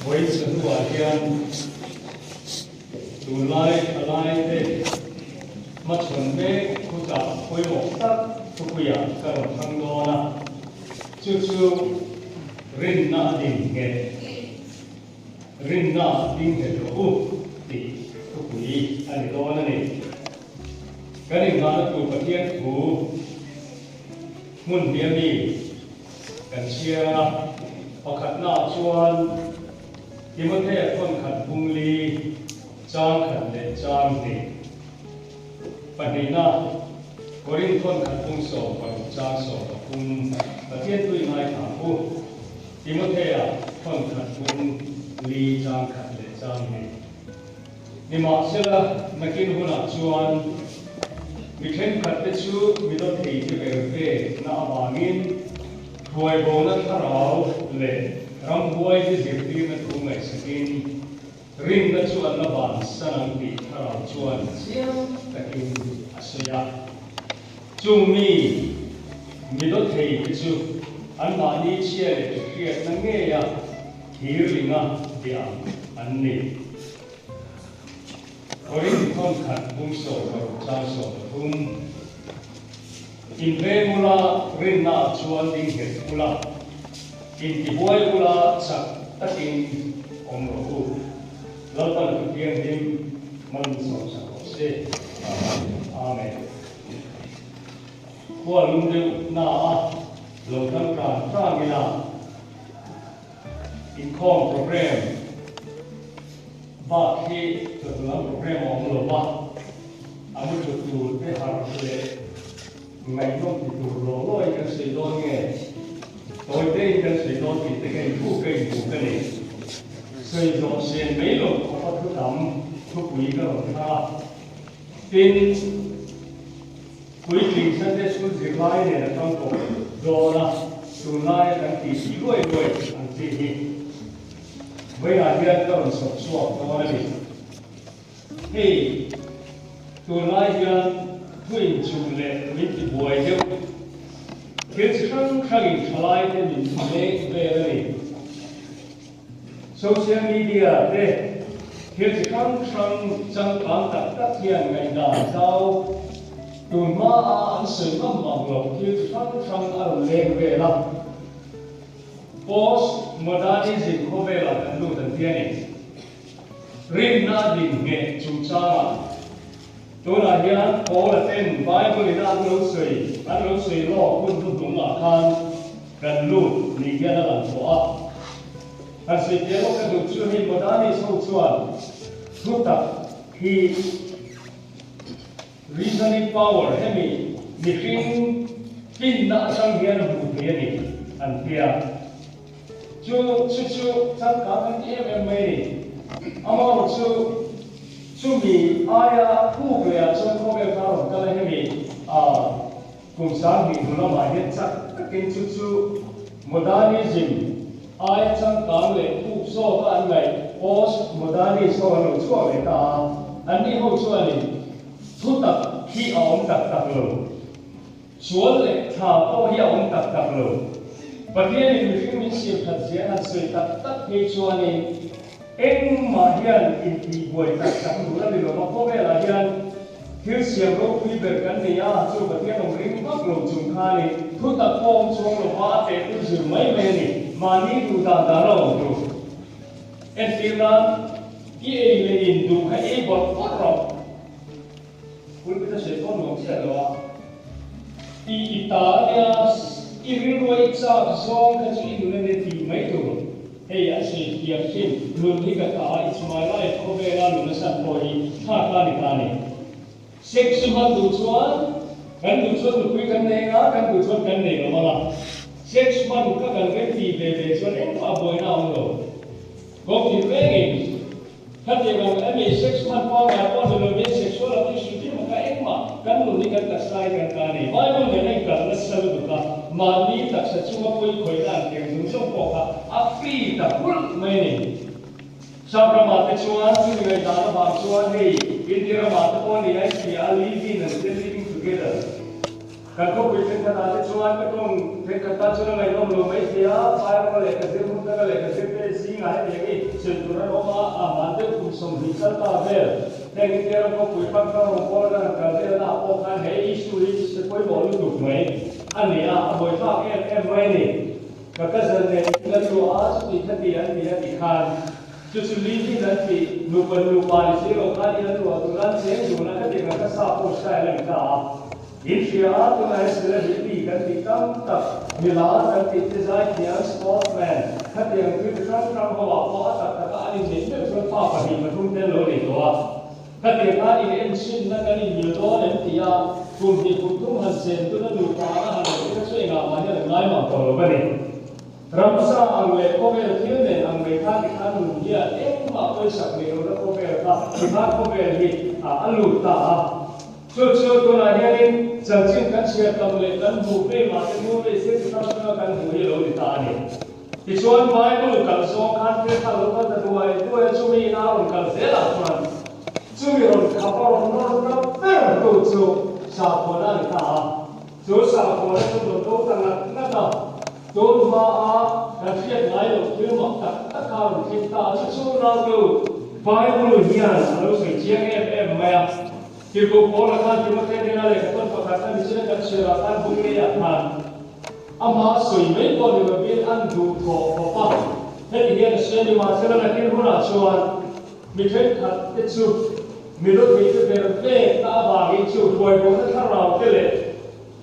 với sự hòa hiền đủ lai thế mà chuẩn bị thu tập khối một tắc thu quỷ cả một thằng đó là chú rin na đình nghề đủ thì thu quỷ anh đó là này cái này là tụ vật hiện thủ muốn bia miกันเชียพอขัดหน้าชวนที่มันแท้คนขัดพุงลีจางขัดเล็ดจางนี่ปัจจุบันบริณคนขัดพุงโสปัจจางโสพุงประเทศตุยนายถามผู้ที่มันแท้คนขัดพุงลีจางขัดเล็ดจางนี่มาเชื่อนักกินหัวหน้าชวนมีเช่นขัดเล็ดชูมีต้นที่ที่เบลเฟ่หน้าบางินหวยโบนัสถ้าเราเล่รำหวยที่สิบปีมันถูกไหมสกินริมนัชวนละบานสนังปีถ้าเราชวนเสียงตะกินอาศัยจุมีรถเทียจูอันมานี้เชื่อเลยเกียรตินั่งเงียหิริงะเดียอันนี้ริมท้องขัดบุ้งโซ่จางโซ่บุ้งอินเวมุลารินนาชวนดิ้งเหตุมุลาอินที่บวยมุลาสักตะกินองโลกุแล้วตอนที่เพียงดิ้งมันสองสักเสอาเมนว่าลุงเดียวน่าลงทั้งการสร้างเวลาอินคอมโปรแกรมบ้าที่จะทำโปรแกรมองโลบ้าอามุจุดดูได้หาเลยngày hôm thì tụ lỗ lôi cái sự đôi nghề tôi đây cái sự đôi thì cái cây phụ cái này xây dựng sen mấy lần có thứ tầm thuốc quý cái rồi ta tin quý trình sẽ để xuống dưới vai này là trong cổ rồi là từ nay đang tỷ sĩ đuôi ăn gì với là hiện cái rồi sập sụp đó là gì thì từ nay hiện tuyên chung lệ mình thì buổi chiều khiến sáng sáng trở lại thì mình lệ về đây social media thế khiến sáng chẳng cảm tất hiện ngày đàn sau tuần ma ăn sự năm bằng lộc khiến sáng ăn lệ về lắm post modernism không về là cần lưu thần thiên này riêng na đình nghệ chúng taตัวนั้นเนี่ยโอ้ละเต้นไว้บริการรู้สึกโลกคุณทุกตรงอาคารกันลุ่นนี่แค่นั้นตัวอันสิ่งเดียวกันดูช่วยให้บด้านนี้สู้ชวนทุกตัดที่ reasoning power ให้มีฟินน่าสังเกตบุคคลนี้อันเดียจู่จังการกันเองไม่อามาจู่มีอายาผู้เรียนชนเขาเป็นการของกันให้มีกลุ่มสามีคุณละหมาดเนี่ยจักกินจู่โมเดร์นิซึมอายาจังการเลยผู้โซ่ก็อันไหนโพสโมเดร์นิซึมเราช่วยเลยค่ะอันนี้เขาช่วยนี่ทุกตัดที่เอาตัดเลยส่วนเลยถ้าเขาที่เอาตัดเลยประเทศนี้มีสิ่งขัดแย้งอันสุดตัดที่ช่วยนี่เอ็งมาเฮียนอินทีบวยตัดดูแล้วเดี๋ยวมาพบเวลาเฮียนคือเสียงรบคุยแบบกันเนี่ยจู่ประเทศตรงนี้ก็กลุ่มจุ่มข้านี่ทุกตะโกนชงหรือว่าเตะตุ่มไม่เมนี่มานี่ดูตาเราดูเอ็นทีนั้นที่เองเลยอินดูให้เองบอกว่าเราคุณก็จะเสียต้นหลงเสียแล้วที่อิตาเลียอีริโรอิซ่าซองก็จะอินดูในทีไม่ดูhey asli yakin belum dikata it's my life kobera lunasan poi kani seksual tujuan kan tujuan kui kan nenga kan tujuan kan nenga malah seksual ka kan ganti bebe juan apa boy na onlo gok dipengen kan dia kan ami seksual pa ya pa lo be seksual ati suti maka ekma kan lu ni kan kasai kan kani bible ne kan nasal buka mali tak secuma koi koi dan yang nungsong po ka api tak pul maini sabra mate chuan chu ni dana ba chuan hei indira mate po ni ai ki are living and living together kan ko bikin kata cuan ketong kata cuan ngai nom lo mai dia fire le ka sir mun ka le ka sir pe sing ai dia ki senturan oma amate kusum hisal ta bel teng kera ko kui pak ka ko la ka le na o kan he issue is koi bo lu duk mai ani a boi fa em mai ni ka ka san ne la lu a su ti thati an dia ti khan chu chu li ni nan ti nu pa ni se lo ka ni lu a tu ran se ju na ka ti ka sa po sta le ka Infiat na celebrity kan tikam tak Milan kan tikizai tiang sportsman kan tiang Trump hawa po tak tak ani jadi Trump apa ni macam tu lori doa kan tiang ani ensin na kan ini do dan tiang kum hansen tu na lupa na kita suai ngamanya dengan lama kalau bani Ramsa angwe kovel tiene angwe kan dia ma ko sak ni ro kovel ta kita kovel ni alu ta so tu na hianin sangchin kan share tamle kan bupe ma ke mu le se ta kan hu ye lo ta ni ti chuan bible kan so kan ke ta lo ta duai tu e chu mi na ron kan se la chuan chu mi ron ka pa ron no na per tu chu sa ko na ta chu sa ko na tu lo ta na ta tu ma a kan fiat ngai lo tu ma ta ka ron ki ta chu na lo bible hian lo se chiang em ma कि वो कौन अकाल की मत है ना लेकिन तो पकाता मिश्रण कर शेरा कान बुरी अकाल अम्मा सोई में कौन है वो अन दू को पपा है ये नशे में माचला लेकिन वो ना चुआन मिठे खाते चु मिलो मिठे बेरते ताबागी चु कोई को ना थराव के ले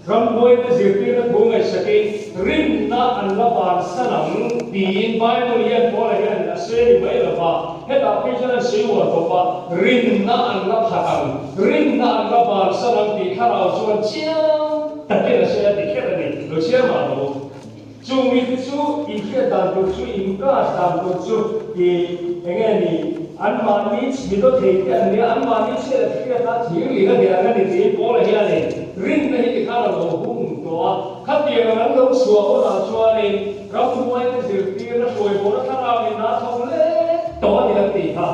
रम कोई ने जिक्र ने भूंगे सके रिन ना अल्लाह बार सनम तीन बाइबल ये बोले हैं नशे में लबा है ताकि जरा सेवा पपा रिन ना अल्लाह थकाम ring na ang kapal sa nang di karaw chuan chiang takin na siya di kera ni lo siya ma lo chu mi chu i kia dan tu chu im ka dan tu chu i enge ni an ma ni mi do the ki an ni an ma ni che la kia ta thi li ga dia ga ni ti po la hian ni ring na hi ki karaw lo hung to a khat ti ga an lo suwa o la chuan ni ka pu mai ni zir ti na soi po na karaw ni na thong le to ni la ti ha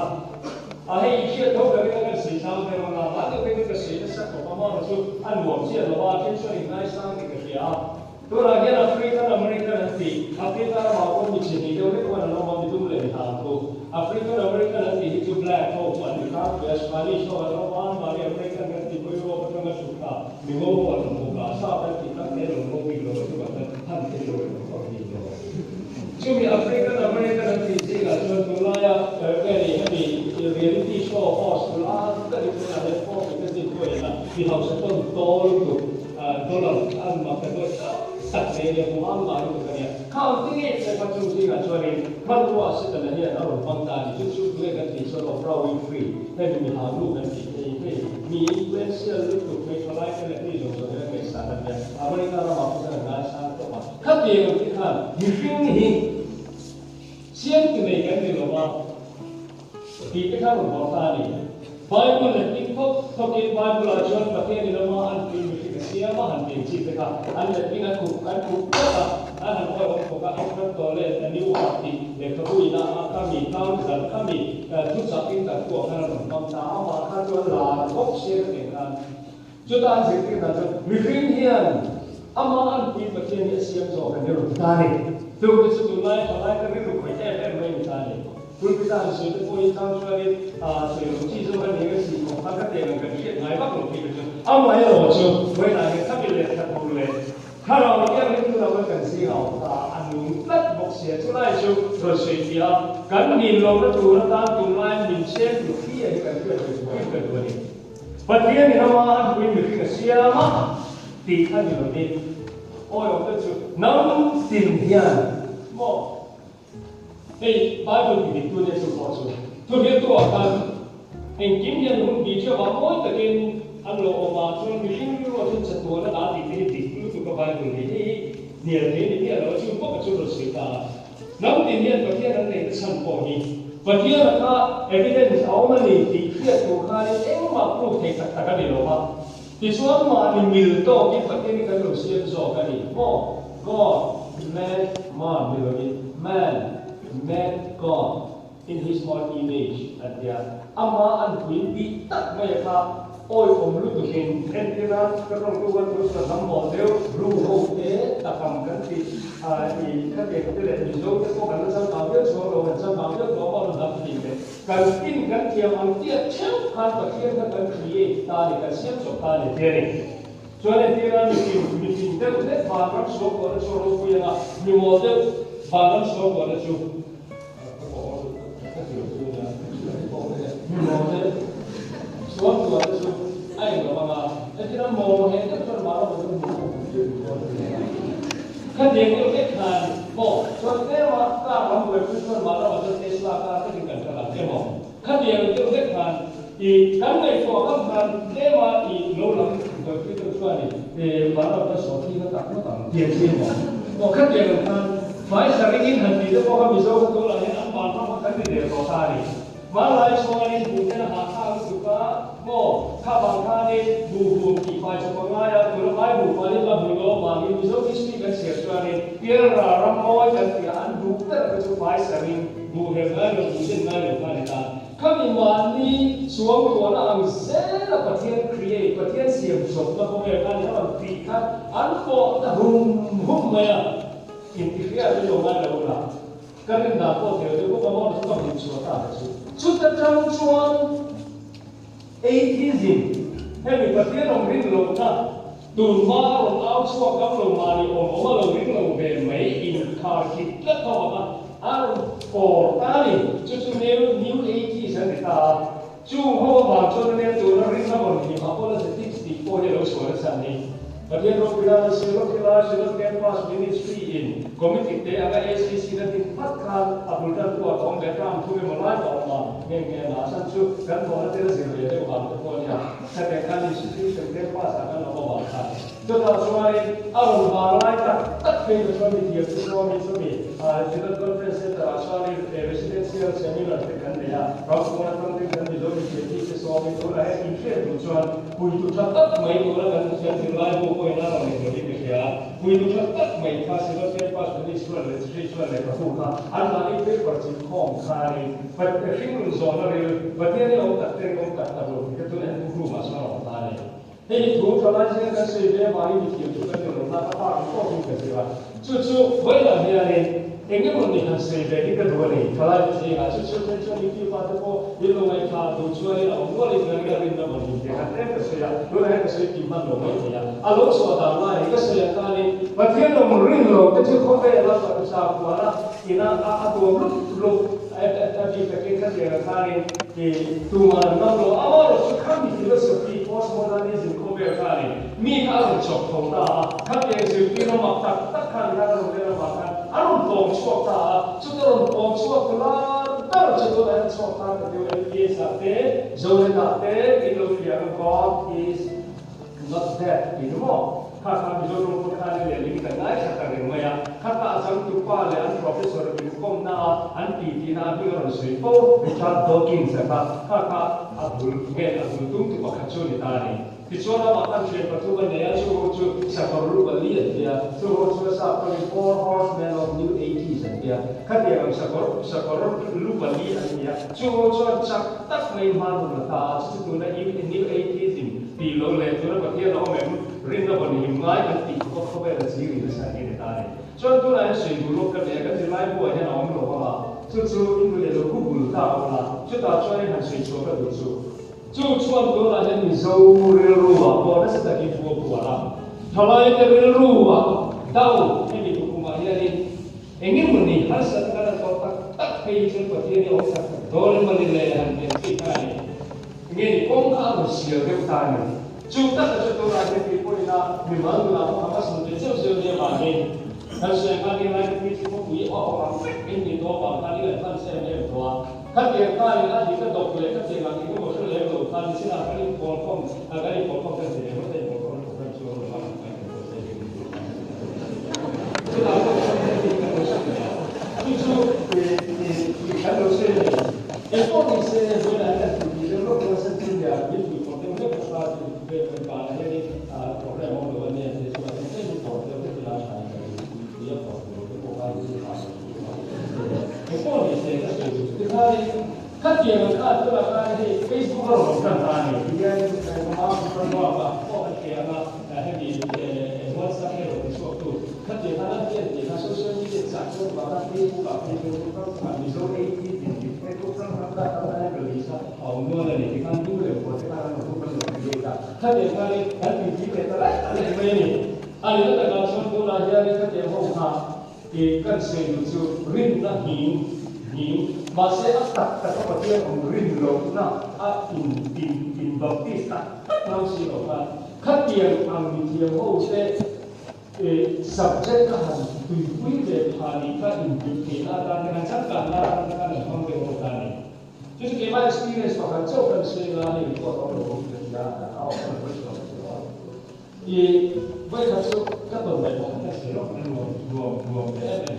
a hei kia to ga ga si sao de ma ma de pe ke si de sa ko ma ma chu an luam chi lo ba chen chu ni ngai sang ni ke ya to la ge Africa America ti Africa ma ko mi chi ni de ko na no ma mi tum le ha to Africa America ti hi chu black ho an ni ka ya Spanish ho no ma ma le America ti ko yo ko na su ka mi go ko no ka sa ta ti ta ne lo ko mi lo to ba ta han ti lo ko ni lo chu mi Africa America ti ji ga chu to la ya ke ni ha ni reality show host la ta ni na le ko ke ti ko ya ni ha sa to to lu dollar an ma ka to sa ne le ko am ma lu ka ya ka ti ne se pa chu ji ga chu ni ma lu wa se ta ne ya na ro bang ta ni chu chu le ka ti so lo pro free he ni ha lu ka ti he ni influencer lu ko me ka lai ka le ni lo so ne ka sa ta ya America ra ma ko sa na sa to ma ka ti ti ha ni fin ni sian ti ne ka ni lo ma ti ke tha ro ba ta ni Bible le ting ko to ke Bible a chon pa ke ni lo ma an ti mi ke sia ma han ti chi te ka an le ting an ku ka an han ko ka an to le ta ni wa ti le ka hu ina ma ka mi ka un ka mi tu sa tin ta ko ka ro ma ta ma ka chon la ko se ke ka chu ta ji ti na chu mi fin hian ama an ti pa ke ni sia zo ka ni ro ta ni tu ke chu lai ka ni ro ko te pe mai ta ni Pun kita harus itu poin tahun suari sebelum cizo kan dia sih maka dia nak kerja naik apa pun kita tu. Amma ya lojo, boleh nak kita pilih tak boleh. Kalau dia ituเราkan sihเอาanuนัดบอกเสียทุไลชูterus dia kan di luar tu nanti tu lain minchen tu dia kan dia tu kan tu ni. Pada ni nama aku ini mungkin siapa tiada di luar ni. Oh yang tu nam tindian mo Hey, Bible di tu dia tu pasal. Tu dia tu akan engkim yang hum bicara bahawa takin anu oma tu mungkin tu akan satu orang ada di tu tu Bible ni ni dia lalu tu kau betul cerita. Namun dia bagian nanti sampo ni. Bagian apa evidence awam ni dia tu kan mak proof tak tak di luar. Di suatu mana mil tu kita bagian ni kan lu siap so kan ni. Oh, God, man, man. Made God in His own image at dia ama an kuin di tak mai ka ôi om lu tu hin en tina ka rong tu wan tu sa nam mo deu ru ho te ta kam kan ti i ka ke te le ni zo ke ko kan sa ka ye so ro kan sa ka ye ko ba na ti le kan tin kan ti am ti cheu kan pa ti ka kan create ta ni kan siam so ta ni te ni so le ti ra ni ti te te ba ka so ko so ro ku ya ni mo de ba ka so ko na chu suatu ada su ai lo mama kita mau he kita permara betul kan dia itu kan mau suatu tema tak kamu betul permara betul Tesla kan tinggal kalau tema kan dia itu kan di kan itu kan tema di lolam betul suami di mana ada suatu kita tak tahu dia tema mau kan dia kan phải sering hati itu pokok bisa betul lah yang apa kan dia rotari Malai soalnya bukan hal juga, mo kawan kali buku kipai semuanya, kalau mai buku paling lah buku bagi bisa kisah sesuatu biar orang mau jangan dokter kecuali sering buku hebat bukan nggak bukan itu. Kami mani suami orang angzela patian create patian siap soalnya pemerintah ni orang pikat, anpo hum maya intifia itu orang lain. Kerana dapat dia itu kamu harus tahu suatu itu. Sudah terang atheism. Hemi patian orang rin lona. Dunma orang awak suak kamu mari orang orang rin lona bermai inkar kita tahu apa. Aru portali. Cucu new atheism kita. Cuma baca ni tu orang rin lona ni. Apa lah statistik pun dia suara sana. Patian orang bilang selok campus ministry in. Komite te aga SCC na tin patkan abuldan tu atong bekam tu memulai orang yang nasan tu kan orang terus berjaya orang tu dia sedangkan institusi campus akan apa bahasa jadi suami awal balai tak kena suami dia suami kita conference center suami residential seminar kan dia orang penting kan di dalam jadi suami tu lah interest tujuan puitu cepat mai orang kan tujuan tinggal buku yang orang jadi dia puitu cepat mai kasih spiritual registration level buka anda itu bercimpong kari berfirman zona real berarti orang tak tahu itu yang guru masalah tadi ini guru kalau saya kasih dia mari di situ kan orang tak apa itu juga cucu boleh ni Ingin melihat sebagai kedua ni, kalau saya cucu itu pada ko, itu mai kah tujuan ini orang boleh dengar rindu bagi dia. Kan saya, dulu saya timan loh dia. Alok suatu hari, saya kali, bagian orang rindu, kecil kau belah pada saat mana, ina aku belum tapi pakai kerja kali di tuan nama awal kami filosofi postmodernism kau belah kali, mi kalau cok kau dah, kami seperti nama tak kali kalau belah makan. Arum tong suaka, sudah tong suaka lah, terjadi suaka kedua ini sate, jauh sate, itu yang God is not dead, itu mo. Kata bijak pun kan dia lagi kenal kata dia, kata asal tupa le an profesor bikom na an PT na tu orang seribu, Richard Dawkins kata abdul tung tu kacau ni tadi. Dicuali makan saya pertuban dia cuci separuh balik dia, cuci separuh 4 horsemen of new 80s dia, kan dia separuh lu balik dia, cuci tak main malu lah, cuci tu na new 80s di luar lepas tu dia nak memang rindu balik mulai nanti kau bayar sendiri besar ini tadi. Cuci tu lah saya dulu kan dia kan dilai buahnya nak orang lupa lah, cuci itu dia tu kubur tahu lah, cuci cuci han saya cuci dulu. Cukup tu lah jadi jauh reluah, boleh sedikit buah. Kalau itu reluah, tahu ini hukum ayat ini. Ingin melihat sekarang tak kecil seperti ini orang boleh melihat yang kita ini. Ingin kongkar usia bertanya. Cukup lah jadi punya memang apa sebenarnya sebenarnya bagi. Kalau saya kali lagi kita punya orang ini dua bangsa ini kan saya ni dua. Kan dia kali lagi kita dokter kita jangan itu boleh lepas kan di sini akan dipotong kan dia boleh dipotong kan cuma orang lain boleh. Itu kalau saya itu saya boleh ada di dalam proses dia itu potong dia pasal dia berkala jadi problem orang ni sesuatu yang saya potong dia jelaskan dia potong itu bukan itu. Kemudian saya kata, khát tiền là khát tức là cái Facebook nó cũng cần tài này thì cái mà phân loại và có cái tiền là hay bị WhatsApp hay là Facebook tụ khát tiền là tiền thì là social media sản xuất và các Facebook và Facebook các bạn ví dụ như thì Facebook các bạn đã gửi ra họ mua là để cái căn cứ để của cái bạn nó cũng có thể gây ra khát tiền là cái tiền chỉ để ta lấy cái này này anh ấy là cái số là giờ khát tiền không ha thì cần sử dụng rin là hiu mà sẽ áp đặt các cái tiền của rin lộn na in baptista nó sẽ ở đây khát tiền ăn tiền hậu sẽ subject các hàng tùy quý về hà đi các in tiền là đang đang chắc cả là đang không về một cái này chứ cái bài experience mà các cháu cần sẽ là những cái đó là cũng được ra áo quần với chúng nó thì với các cháu các tuần này cũng sẽ sử dụng gồm cái này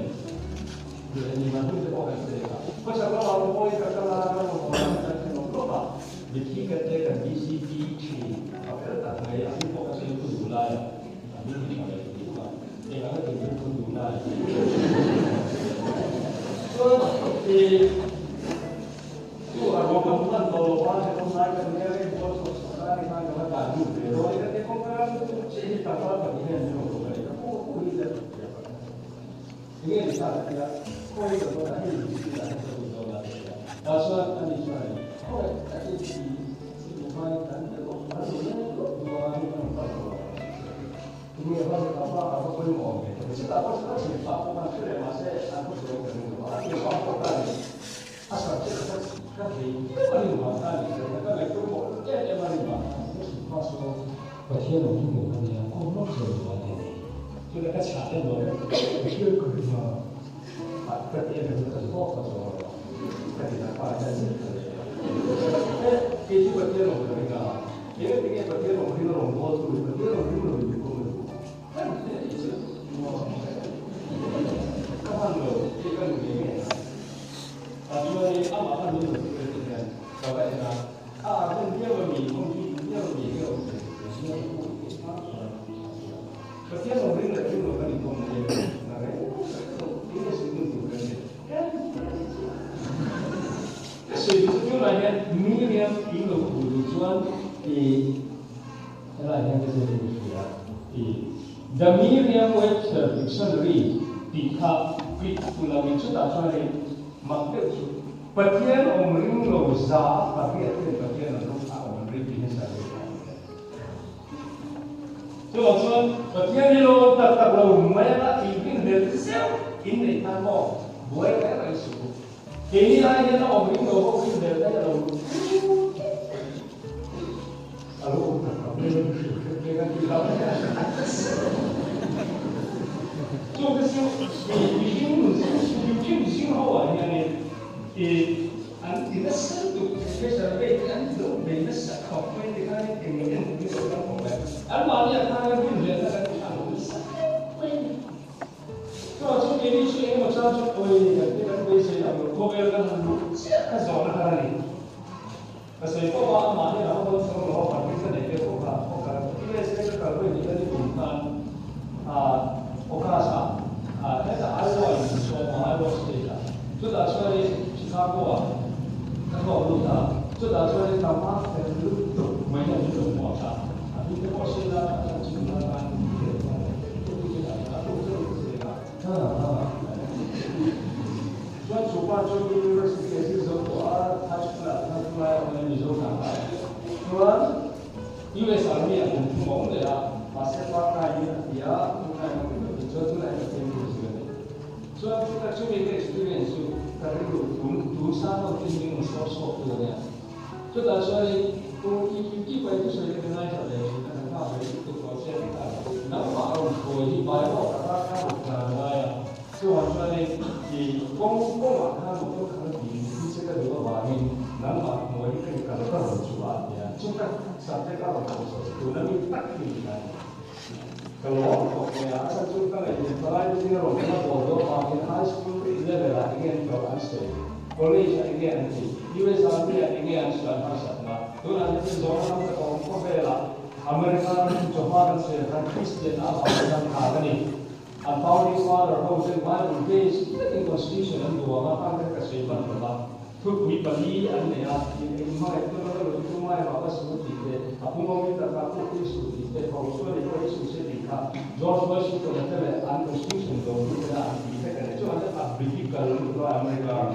thì mình cũng sẽ có cái gì cả bây giờ nó là một cái cái là nó một cái cái nó đó thì khi cái cái BCP thì họ phải đặt ngay ở cái cái sự đủ lại những cái này thì mà để nó cái sự đủ lại thì chú ở một cái phần đầu qua thì không ai cần nghe cái câu chuyện ra thì mang cái bản đủ để rồi cái không có chỉ thì tập hợp được những cái này nó không đi được ini yang salah dia. Kau itu orang ini tidak ada orang. Asal anda cakap, kau tadi si Mumbai dan orang ini dua ini nampak. Ini apa pun mau. Kita apa sih apa macam mana aku suruh kerja. Apa kan? Asal kita kerja, paling mahal. Kita itu mau dia paling mahal. Masuk pasien orang itu kan dia kau nak suruh dia. Sudah kacau loh. Kecil kerja. Kerja itu kan kok pasal. Kerja apa aja sih. Kerja kerja loh mereka. Dia kerja loh mereka loh bos tu. Kerja loh mereka loh itu. Kan itu. Kapan loh? Kita begini. Tapi ni apa kan dulu kerja. Kalau ada kan dia bagi dia Kerja nombor lagi nombor itu mungkin, naga ini sebelum itu kan. Sebetulnya hanya Miriam itu tujuan di, adalah yang kita sebut di The Merriam-Webster Dictionary di kap pulau itu tak cari maksud bagian omring loza bagian omring ini sahaja. So maksudnya bagian lo tak lo mana ibin dari sel ini tanpa buat apa itu. Ini hanya na omring lo ibin dari lo. Kalau dengan kita. So bikin hawa yani tidak satu special way kan itu beda sekali dengan yang itu orang orang. Almanya kan dia kan bisa. So ini sih macam kita bisa cover kan siapa zona hari. Pasal itu almanya orang semua orang bisa dekat orang. Ini saya kalau ini jadi bukan okasa. Ada alwa itu semua alwa saja. Sudah sorry Chicago kalau lupa, sudah sorry tampak terlalu banyak juga muasa. Tapi kalau sudah cuma Sudah coba universiti itu semua hajlah orang Indonesia. Tuan US Army yang mau dia masih pakai dia bukan itu sudah itu. So kita coba experience kalau dulu tinggi sosok tu dia. So dah soal itu itu saya kenal sahaja. Kita nak itu proses kita. Nama orang boleh bayar apa kan? So soal di kong akan betul kalau di kita juga bagi nama boleh kan kalau cuba ya. Cuma sampai kalau proses tu nanti tak kita. Kalau asal contoh ini, kalau itu orang kita bodoh, makin high school level ingin program stage, college ingin nanti, US Army ingin sudah masuk lah. Tu nanti zaman kita orang bela, Amerika Japan sekarang Kristen apa yang ada ni, founding father, founding Bible base, ini constitution dan dua macam kita keseimbangan berlah. 그 구입받이 않네요. 인마에 끊어서 인마에 와서 수도 있대. 아픔이 있다가 꼭 수도 있대. 거기서 이거 수 있으니까 조스 버시도 같은 안 construction도 그냥 이렇게 좀 하다 브리티컬로 아메리카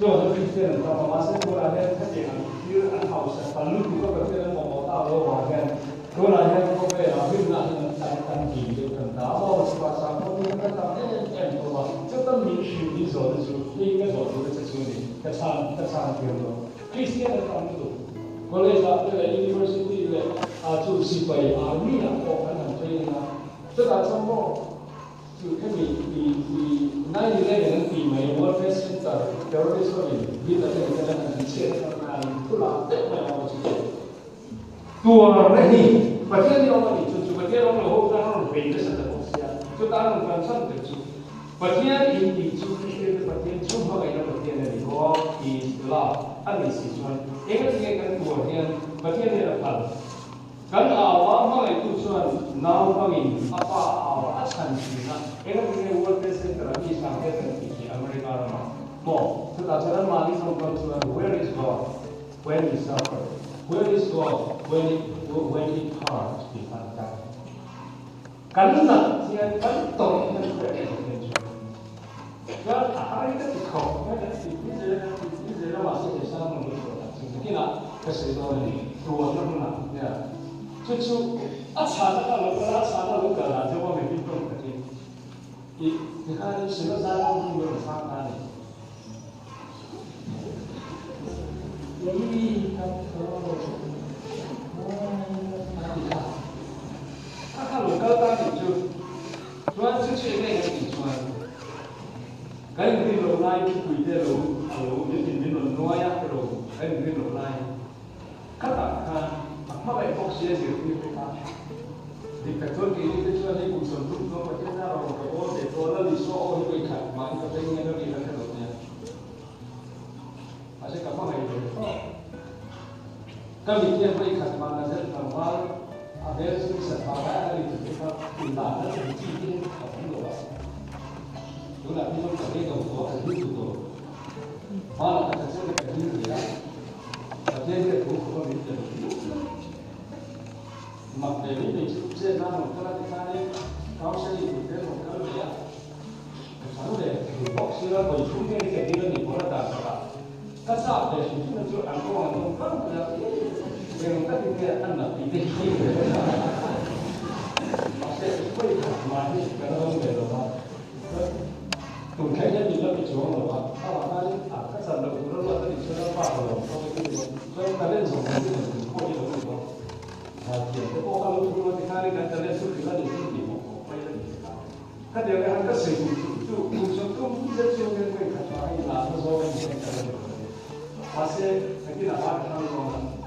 저 그때는 다 마세고라 해 하지만 그 하우스 발루 그거 그때는 뭐 따로 와게 그거나 해 거기에 아무나 단 기도 간다. 뭐 스파사 거기 갔다 에 뭐 어떤 민주주의 있어서 이게서 그래서 지금 대상 비용도 크리스티안의 강도 콜레지가 유니버시티에 아주 시바이 아미나 꼭 하는 저희가 제가 전부 그 이 9/11은 이 월드 센터 테러리스트들이 비슷하게 되는 지체는 풀라 때문에 tuoreni pakai orang itu cuma dia orang orang beda saja usia itu tanam bangsa itu pakai ini itu kita pakai cuma kita pakai dari go istilah ada sih cuma ini kan tuoreni pakai ni apa kan awal itu cuma nama ini apa awal asal ini ini world center lagi sampai ke Amerika mau tetapi mari sampai cuma where is God when is suffer where is God when it hurts people die. Karena dia kan tahu yang berada di dalam. Kalau hari itu kau, kalau ini masih bisa mengusulkan. Mungkin keseluruhan ini dua orang ya. Cucu, asal kalau coba mungkin pun kerja. Ini hari semua orang mungkin bersama ni. Ini kalau tadi itu, tuan cuci ini yang tuan. Kalau mungkin lo lain kuih lo, kalau mungkin lo noya lo, kalau mungkin lo lain. Katakan, apa baik fokusnya sih kita. Di kantor ini kita cuma ikut sentuh, no pakai cara orang kau deh, kalau di show itu ikat, mana kita ingin ada di kantornya. Masih kapan lagi tu? Kami dia beri khidmat dan termal, ada semua sebagai dari kita tindakan dan cincin apa luar. Tu nak minum kali tu, hari tu. Malah kita cakap kali dia, ada dia tu kau minta. Mak dia ni cuci nama kalau kita ni kau sendiri tu dia kalau dia, kalau dia box dia boleh cuci ni dia ni boleh tak apa. Kasar dia cuci tu angkong kan dia. Yang tadi dia anak itu masih boleh masih kalau dia lemah, tu kayaknya juga dijual lemah. Kalau tadi akan sampai bulan tadi sudah apa kalau kalian semua itu boleh lemah. Hati, tapi kalau bulan hari kan kalian sudah di sini mau apa yang kan dia kan kesini tu unsur tu bisa juga mereka cari lah, sesuatu yang mereka masih lagi nak apa orang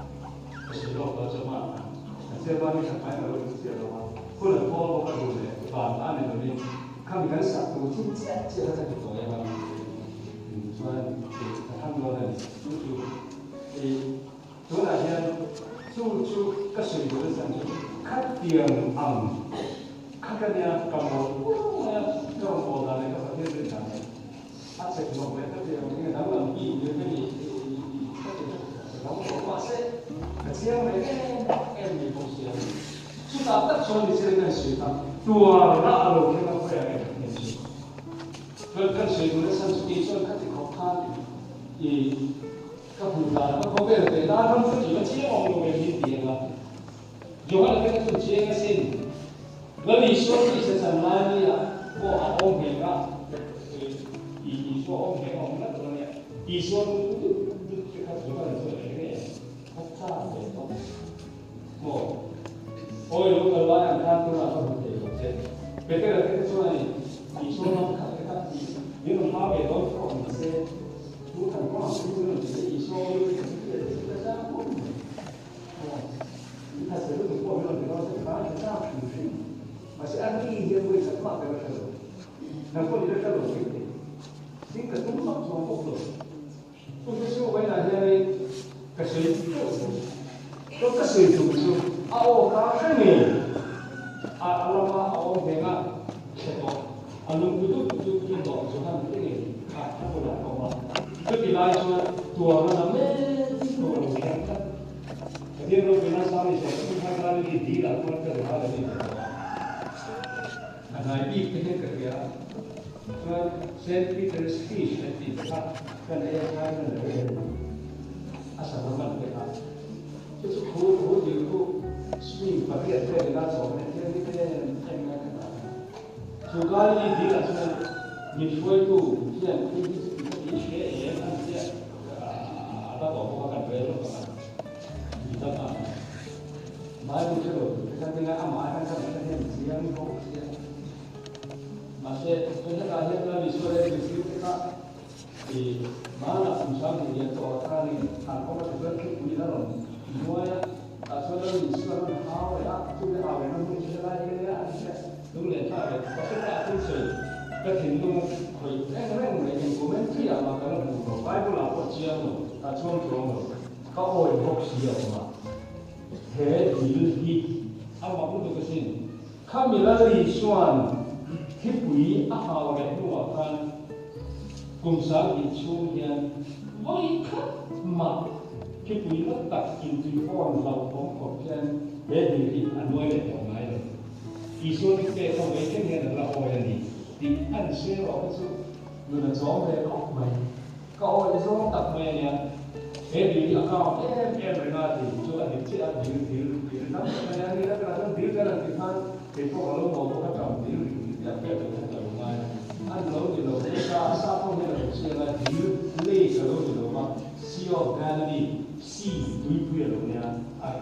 Sebelum berjemaah, sebab ini sampai lalu berjemaah. Kalau kalau kalau boleh, bahan ini kami kan satu cincin saja kita ya kami. Cuman alhamdulillah itu tu ada cucu kesulitan saja. Katian katanya kamu kamu dari kata dia sana. Asal kamu betul dia mungkin dalam ini kamu masih kecil mereka di posisi sudah tak soal disediakan sudah dua lalu kita boleh ini kalau sudah sesuatu soal kategori di kebutuhan kau berarti dalam segi macam orang yang dia lah jangan kita tu jangan sen lebih soal di sana ni ya oh orang mereka isu orang mereka tu ni isu tu kita juga itu mau, oh itu kalau yang kan tu apa betul betul. Betul kita cuma isu nak kita ini nama itu kok masih bukan kok isu itu kita tahu. Kita selalu tu kok bilang kita tahu masih ada dia boleh sama dengan nampak dia kalau begitu. Sehingga tu semua fokus. Fokus semua banyak dari kesulitan. Kalau kesulitan itu, awak kan ni, alam awak dengar, sebab alam itu kita doa Tuhan ini, apa pun apa. Jadi lai cho tua nó nằm lên tua nó sẽ cắt cái điều đó bên sau này sẽ không tham gia đi đi là không có được hay là gì anh ấy biết cái cái cho Saint Peter's Fish là gì đó cái này là cái này asal nama kita itu khu di khu swing bagi ada dengan soalnya dia kita yang juga ini dia asal menyuai tu dia ini dia kan dia ada bawa kan belum kan kita kan baru tu kita tinggal aman kan kita siang kau siang masih kita kahir lah visual kita di mana misalnya dia tu orang ni kalau kita berfikir punya orang semua ya asal dari visual hawa ya tu dia hawa yang mungkin kita lagi ni ada dulu ni tak ada tapi tak tu sih ketika kau orang yang komentar ya maka orang Bible apa cia tu tak cuma kau orang hoax dia orang he diri apa pun tu kesin kami lagi suan hipui apa orang tu akan cùng sáng bị chu hiện với khắc mặt cái quý nó đặt kim tùy phong lầu phong của trên để thì anh nuôi để của máy rồi ý số cái bề không mấy cái này là ôi này thì anh sẽ rõ cái số người là gió về ốc mày có ôi số tập mày nè để thì ở cao em rồi là thì chỗ là điểm chết ăn thì nó mày đi đó là nó thiếu cái là thì thôi thì phong ở lúc đầu có trọng thì là cái được cái đầu mai anh lâu thì lâu sa phong như là chuyện là thiếu lê cái lâu thì lâu mà siêu gan đi si đuôi đuôi rồi nha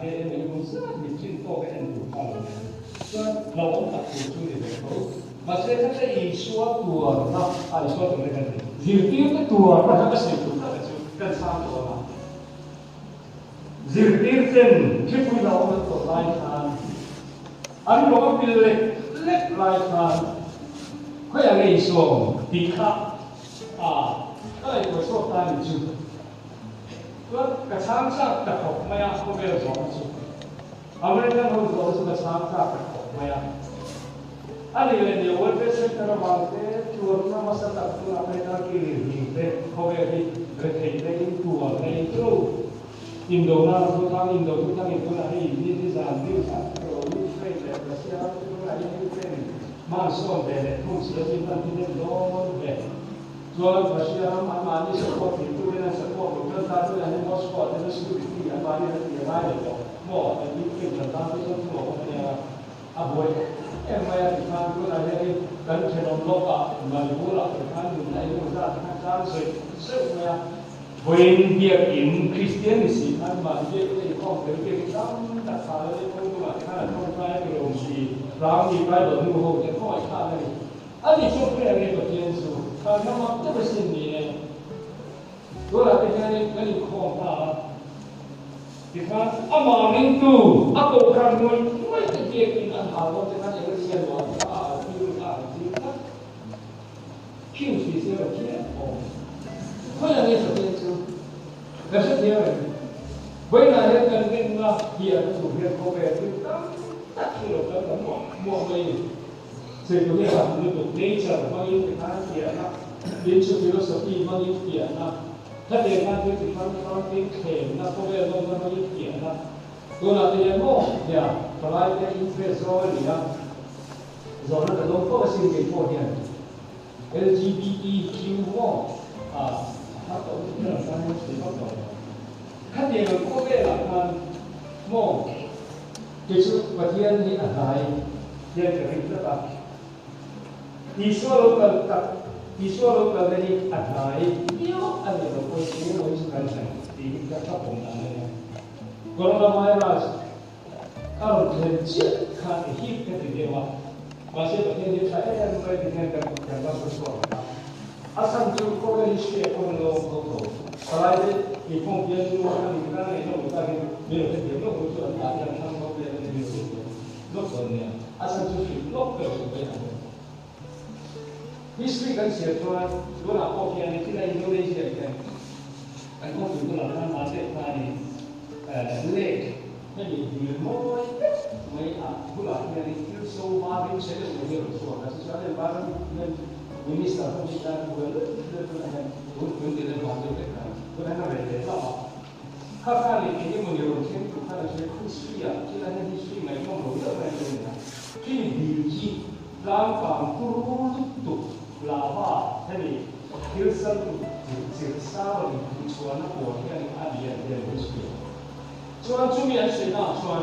cái em cũng rất là chuyên to cái em cũng phong rồi cho lâu ông tập của chú để được mà sẽ thấy ý số tua nó số tua này cái gì tiêu cái tua nó cái sự tua cái sự cái sao tua mà dil tiêu tên cái quý lâu nó tua lại than anh lo cái lek lại than khơi anh ấy xuống đi khắp cái của số ta mình chịu cái sáng sắc đặc học mày không biết rõ chứ American không rõ cái sáng sắc đặc học mày anh ấy là nhiều vấn đề sinh ra mà cái chuột nó mà sao đặc tu American kia thì thế không biết gì cái thầy này chuột này chú Indo na tu thang Indo là hay đi giảm đi giảm rồi đi phải là cái sao tu là đi cái mà số về không chỉ là chúng ta đi đến đó về rồi và khi mà đi support thì tôi nên support của chúng ta tôi là nên có support nên sự thì anh bạn nên thì ai được bỏ cái cái chúng ta tôi không bỏ cái này buổi em bây giờ thì tham tôi là cái cần phải đồng lộc mà bố là phải tham dùng này dùng ra tham rồi sự mà when việc in Christianity anh bạn biết cái không cái tâm đặt ra cái không có cái là không phải cái đồng gì rằng gì phải đổi ngũ hộ cái không phải này anh đi chung cái này có tiền số nó mà rất là xin nhỉ đó là cái này không phải thì khác mà mình tu aku kan mulai cái việc in anh học có cái này cái gì đó thì khác kêu gì sẽ là kia thôi là nghe số tiền số là rất nhiều rồi với là hiện cần cái là hiện chủ hiện có về thì tất nhiên là các mua về sự có thể là như một nature bao nhiêu cái khác tiền đó biến sự philosophy bao nhiêu tiền đóถ้าเรียนการที่ฟังที่เข็มนะก็เรียนรู้กันมาเยอะนะตัวนั้นเรียนโม่เนี่ยปลายเป็นอินเฟรสโซนนี่นะส่วนนั้นก็ต้องเข้าไปสิ่งที่พวกเนี่ย LGBTQ โม่ถ้าตัวนี้เราสร้างให้สิ่งที่เราถ้าเรียนก็เรียนหลักการโม่ที่สุดประเทศนี้อะไรเรียนจะเรียนระดับที่สุดเราตัดVisual learning at night, you and the local voice content, the couple coronavirus, our legit can hit the dewa. Was it in the Thailand by the hand of the Russell? Asam to cover his share on the local. Provided he won't be able to run the local to an some of the look on there. Asam to feel local. History kan siapa dua nak kau yang kita Indonesia kan, aku tu dua nak masuk tadi, lek, jadi dia mau, aku lah yang itu semua mungkin saya boleh bersuara. Sesuatu yang baru dan minister pun kita boleh tu yang boleh kita masuk ke. ตัวนั้นอะไรเลยก็ข้าในที่มันอยู่เช่นข้าในที่historyอ่ะที่นั่นhistoryไม่ต้องรู้เรื่องอะไรเลยนะที่ดีที่ร่างกายผู้รู้ตุกลาว่าให้มีฮิลสันจิตสาวที่ชวนนักบวชกันอาเดียเดียนhistoryชวนชุ่มยันเสนาชวน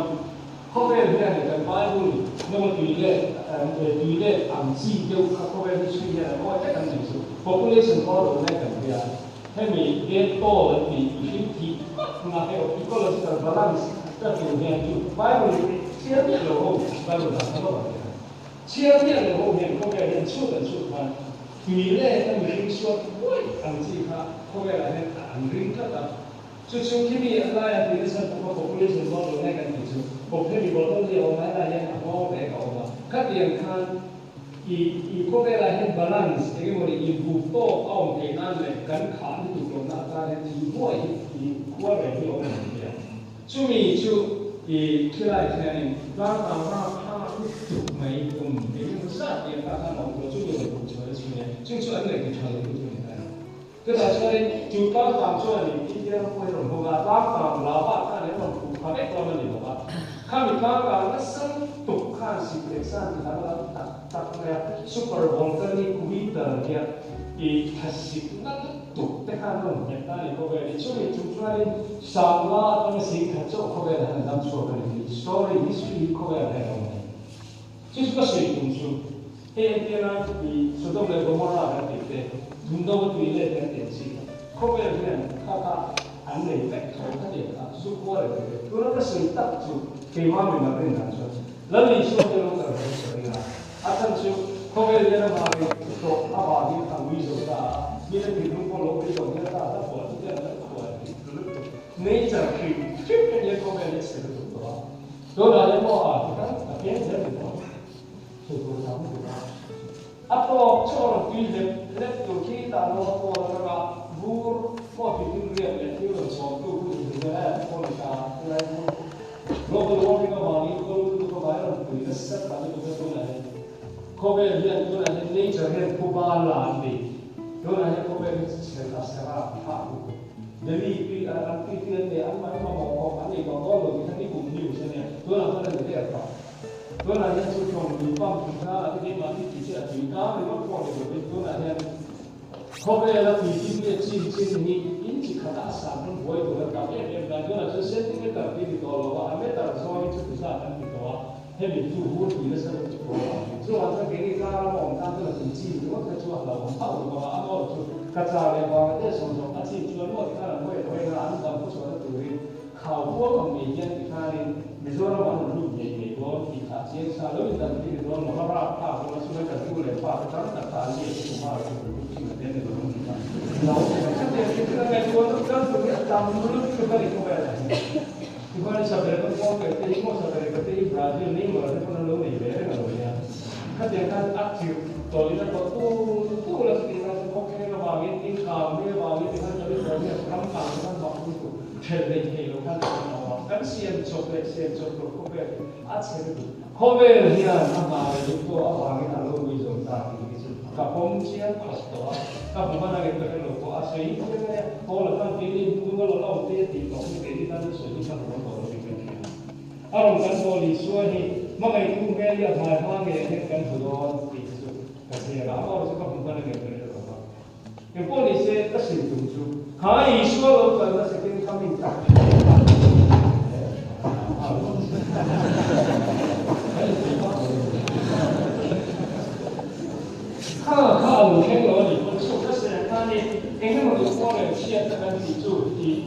เขาไปเรียนกันไปบุญนั่นมันดูเลยอันซีเดียวเขาไปhistoryเนี่ยว่าจะกันยังไง population ก็รู้ได้กันเดียวให้มีเด็กโตและมีอิทธิพลมาให้ ecological balance ก็อยู่เนี่ยอยู่ไปบุญเชื่อเนี่ยเราไปบุญทำก็แบบนี้เชื่อเนี่ยเราเนี่ยเขาไปเรียนชุดมันมีเรื่องที่มีสิ่งส่วนบุญอันซีเขาไปเรียนอันริงก็ตัดชุดที่มีอะไรที่เป็นส่วนของ population ก็รู้ได้กันอยู่ผมให้มีบทเรียนอะไรอย่างเงี้ยเขาไปเอามาคัดเรียนคันเขาไปเรียน balance ที่มันอีบุตโตเอาเองนั่นเลยกันขาดที่ถูกลงหน้าตาเนี่ยที่หัวขั้วแบบที่เอาเนี่ยช่วงนี้ช่วงที่ไรเนี่ยร่างกายผ้าที่ถูกไหมตรงนี้มันสัตว์เนี่ยการทำของเราช่วยเราดูช่วยช่วยเนี่ยช่วยอันไหนก็ช่วยเราดูช่วยได้ก็แต่ช่วยจุดตั้งตามช่วยนี่ที่เราคุยเรื่องของการร่างกายเราว่าถ้าเนี่ยเราถูกเขาได้ตัวมันอยู่ว่าข้ามีร่างกายและสังตุกข้าสิบเอ็ดสันที่เราตัดเนี่ยซูเปอร์วงการนี้คุยแต่เนี่ยทัศน์นั่นตุกแต่ข้าเราเนี่ยได้ก็ไปช่วยจุดช่วยสามล้านตั้งสิ่งที่เขาเขาไปทำน้ำช่วยกันที่ story history เขาไปอะไรกันที่สุดก็สิ่งที่สุดเอ็นที่นั่นที่สุดต้องเลยก็มาแล้วกันที่ดุนดาวตัวนี้เลยกันที่เขาไปเรียนข้าอันนี้แบบเขาเขาเรียนสุขวัยตัวนั้นก็สิ่งตัดจุดเกี่ยวกับมันเป็นการช่วยแล้วนี่ช่วยเราก็ได้ช่วยนะอาจารย์ช่วยเขาไปเรียนมาเนี่ยตัวอาบาดีทำวิจัยได้มีแต่ที่รู้คนรู้วิจัยเนี่ยได้ถ้าปวดที่จะได้ปวดนี่จะคือที่เป็นยังเขาไปเรียนเสร็จตัวตัวนั้นยังว่าที่นั่นเพียงแค่ตัวช่วยตัวทำตัวอัปโหลดช่วยวิจัยเล็กตัวที่ตามเราตัวเรา บูรพอที่ถึงเรียนเนี่ยที่เราสอนตัวผู้หญิงเนี่ยคนละอะไรโลกโลกที่เราบอกนี่ก็รู้ตัวไปแล้วถึงจะสักการะตัวนั้นเขาไปเรียนตัวนั้นนี่จะเรียนผู้บาลานดีตัวนั้นเขาไปเรียนเสนาสนะภาคเดี๋ยวนี้อันที่เรียนเนี่ยอันมันมาบอกอันนี้บอกก็รู้ที่ทั้งที่กลุ่มอยู่ใช่ไหมตัวนั้นเขาเรียนเรียนต่อตัวนั้นเนี่ยสุดยอดมีความถึงว่าที่มาที่ที่จะถึงการหรือว่าพอที่เป็นตัวนั้นเนี่ยเขาไปแล้วมีที่เนี่ยจริงนี่อินทิคตาสามคนบ่อยตัวกับเนี่ยแบบนั้นจะเซ็ตที่กับที่ตัวเราว่าไม่แต่สมัยที่จะทำที่ตัวให้มีตู้หูที่จะสร้างตัวส่วนถ้าเกิดการเรามองตามตัวจริงๆว่าจะช่วยเราเอาตัวเอาตัวกระจายไปเนี่ยส่วนอาชีพช่วยว่าที่เราไม่งานตามผู้ช่วยตัวเขาพวกมันมีเงินที่เขามีส่วนเรามันรู้เยอะๆว่าที่เขาเชี่ยวชาญแล้วมีแต่ที่ตัวเราเราถ้าเราช่วยกันที่เลยป้าก็ต้องตัดตาเยอะที่มาเราkita tuan tuan punya tamu dulu kita balik ke mana? Kita ni sahaja kita mau ke Timor, sahaja kita di Brazil ni, mana pun lalu ni, betul tak ya? Kita jangan aktif. Kalau kita tu lah kita okey lah bagi income, ni bagi kita jadi bagi orang kan bagus tu. Jadi kalau kan kan siap coklat, kopi, asyik tu. Kopi ni nama itu apa kita lalu bisa tak? Kapom siap pastor. Kapom mana kita kalau asyik itu kan kalau kan pilih dulu kalau dia tidak pilih kan sudah kan kalau pilih. Orang kan boleh suai makai tu dia mahal mahal dia kan sudah itu kasih apa orang kapom mana kita kalau. Yang boleh saya kasih tu. Hai Iswa kalau sekian kami tak. Kalau mungkin kalau di konsum kesehatan ini menurut orang siap dengan itu di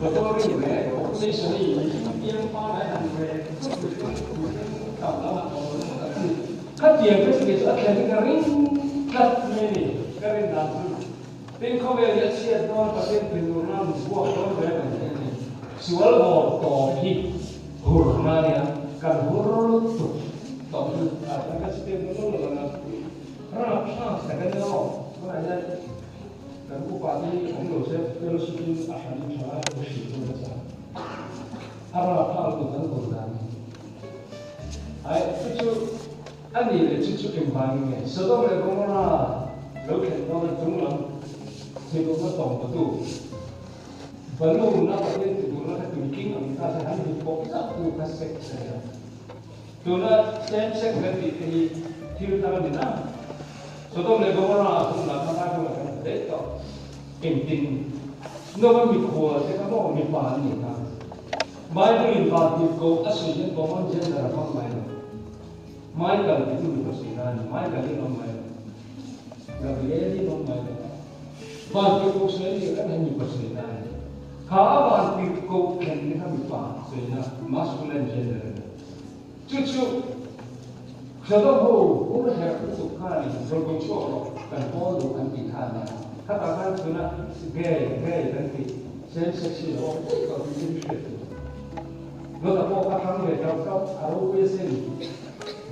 betul ini population ini yang paling kalau kan dia pasti akan kering kat ini kering nanti. Tapi kalau dia siap dengan pasien penurunan buah orang ini soal topi hurufnya kan huruf tu topi apa setiap orang Karena sekarang ni mana dan upati orang Jepun filosofi akan dijual bersih tu saja. Apa tu kan bukan. Cucu, ane cucu kembang ni. Sedang lekong mana, lekong mana tunggu. ที่ดูมาส่งประตูบรรลุนักเรียนที่ดูนักธุรกิจอเมริกาสถานที่พบจับดูคัสเซ็กซ์ดูนักเซนเซ็กซ์ที่รู้ทางนี้นะสุดท้ายเลยก็ว่าสุนัขทำอะไรก็ไม่ได้ก็เก่งจริงโน้ตมีขวดแต่ก็บอกมีปานนี่นะไม่ได้ยินปานที่เขาอัศวินบอกมันเจนดาร์ฟังไม่กันที่มีภาษีนั้นไม่กันที่น้องไม่เราเรียนที่น้องไม่บางทีเขาเสียที่กันให้มีภาษีนั้นข้าบางทีเขาเขียนที่เขามีปานส่วนนั้นมาสกุลเจนเดอร์จู่ๆเขาต้องพูดผู้เรียนผู้สุขภาพนี่เราควรช่วยกันพ่อดูกันที่ท่านนะถ้าตาท่านสุนัขเกย์กันที่เซนเซ็กซี่เราก็เป็นสิ่งที่เราแต่พอเขาทำเลยเราอารมณ์เป็นสิ่ง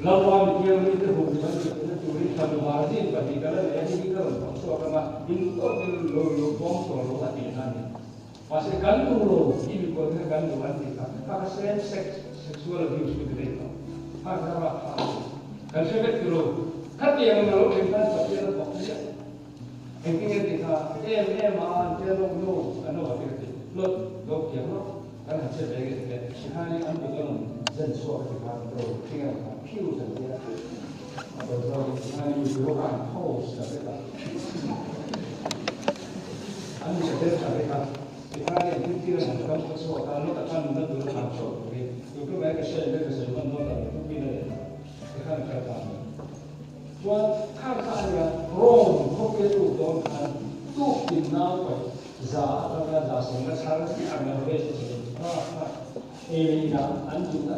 lawan dia itu hubungan itu curi kalau margin bagi kalau ini kalau bangsa kama itu lo bangsa lo tadi nanti masih gantung lo ini bukan gantung nanti karena seksual abuse begitu itu karena kan sebab itu hati yang lo berikan tapi lo fokusnya intinya kita mah dia lo apa itu lo yang lo kan hasil dari itu hari kan bukan dân số thì vào đầu khi là phiêu dần đi lại đầu rồi hai đứa bạn thâu sẽ biết là anh sẽ biết là cái thì hai cái kia là một trong số ta lúc ta nó được làm số thì cứ mấy cái xe vẫn nó là cũng bị này thì hai cái làm cho tham gia là rong không biết đủ đâu anh tu tìm nào vậy giá là giá sống là sao cái anh là về là anh chúng ta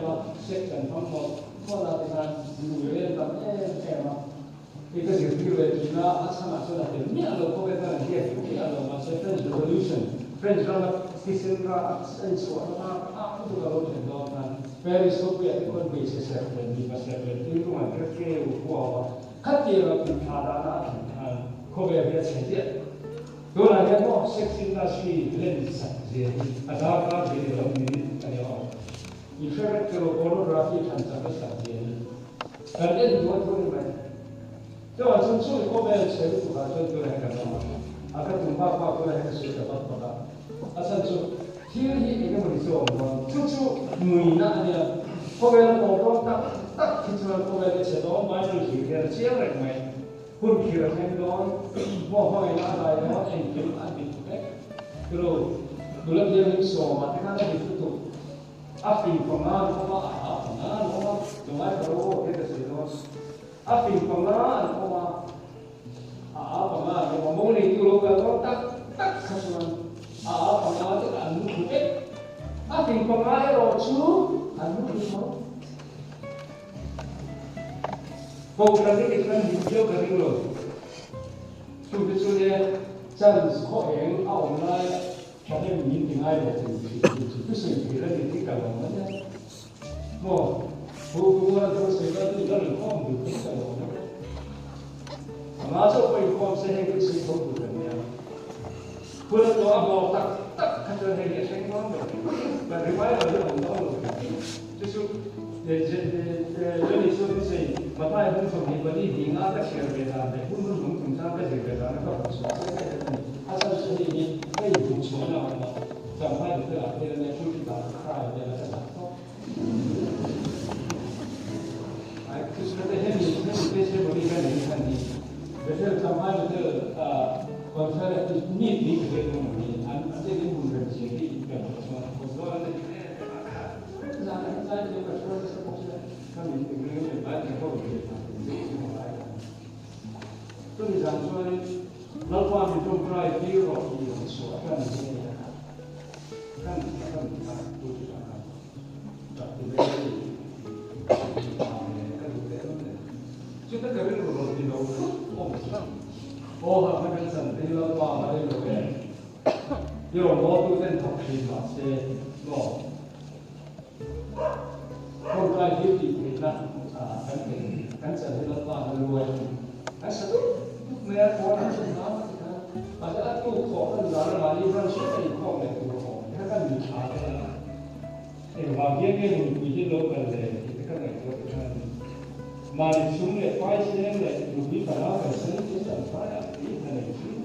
mà sẽ cần phong một có là cái này nhiều lên là mà thì cái việc như vậy chúng ta áp dụng là cái nghĩa là có cái là gì nghĩa là mà sẽ French Revolution French là cái sự ra anh số là áp dụng vào cái đó là Paris có cái con bị sẽเป็นมีมาเป็นที่รู้มันcái cái của các địa là cũng khá là có vẻ như thế đấyตัวนั้นเนี่ยก็เซ็กซ์อินดัสทรีเล่นสักเดียวอาจารย์ก็เรียนเรื่องนี้กันอยู่อีเฟรกต์โคโรกราฟีทันสักสักเดียวการเล่นตัวตัวนี้ไหมแต่ว่าฉันช่วยเขาเป็นเชฟตัวฉันตัวไหนกันบ้างอาการถึงว่าตัวไหนก็ช่วยกันบ้างก็อาฉันช่วยที่นี่เองก็ไม่รู้ว่าจู่ๆมือหน้าเนี่ยเขาเป็นตัวตักที่จะเขาเป็นเชฟตัวไม่รู้ที่เรียนเชี่ยวอะไรไหมคุณคิดว่าแค่โดนว่าเขาเองอะไรแล้วเองคิดว่าอันนี้ถูกไหมคือดูแลเรื่องนี้สอบมาที่นั่นได้ดีทุกอาฟินของงานเขาว่าของงานเขาว่าตรงไหนเขารู้ที่จะสื่อว่าอาฟินของงานเขาว่าของงานเขาว่าโมนี่ตัวเราก็ตักขนาดของงานที่อันนู้นถูกไหมอาฟินของงานเราชูอันนู้นถูกไหมพวกเราที่กันเยอะกันเลยช่วยจันทร์ข้อเองเอาไล่แค่ได้มีที่ง่ายเลยที่สิ่งที่เราที่กันเราเนี่ยพวกเราตัวสิ่งที่เราข้อมูลที่กันเราเนี่ยมาชอบไปข้อมูลเสียงที่สิ่งที่เราเนี่ยพวกเราตัวเราตักขันจะให้เสียงน้องแบบแต่ที่ไม่เราจะต้องช่วยเรื่องนี้ช่วยสิมาไปผมส่งให้คนที่ดีงามก็เชื่อไปตามแต่คุณลุงคุณชายก็เชื่อไปตามก็สอนให้ได้ถ้าเราช่วยนี้ไม่ถูกชวนเราจำให้เพื่อเรื่องในช่วยที่ตามใครเดี๋ยวเราจะตัดต่อไอ้คือสุดท้ายให้มีเชื่อบริการในทันทีเดี๋ยวจำให้เพื่อคนที่มีดีเกินมันมีอันที่เป็นบุญเป็นสิ่งที่เป็นคนสอนคนสอนได้ที่จะช่วย他们这个白天后面来的，这里讲说，老板们都不来比我比我说，看这些，看都是看，找这个，就那个人说的都我不知道，我他们真的老板那个人，有我都在讨论那些我。คนไทยที่ติดนะกันจะได้รับความรวยกันสะดุดเมื่อคนนั้นจะน้ำอาจจะตู้ของกันร้านมาที่ร้านช่วยของในตัวของถ้ากันมีขาดแต่ว่าเยี่ยมมีที่โลกกันเลยที่กันในตัวกันมาในชุ่มเลยไฟเสียงเลยดูวิปลาสเป็นสิ่งที่สำคัญที่ในชีวิต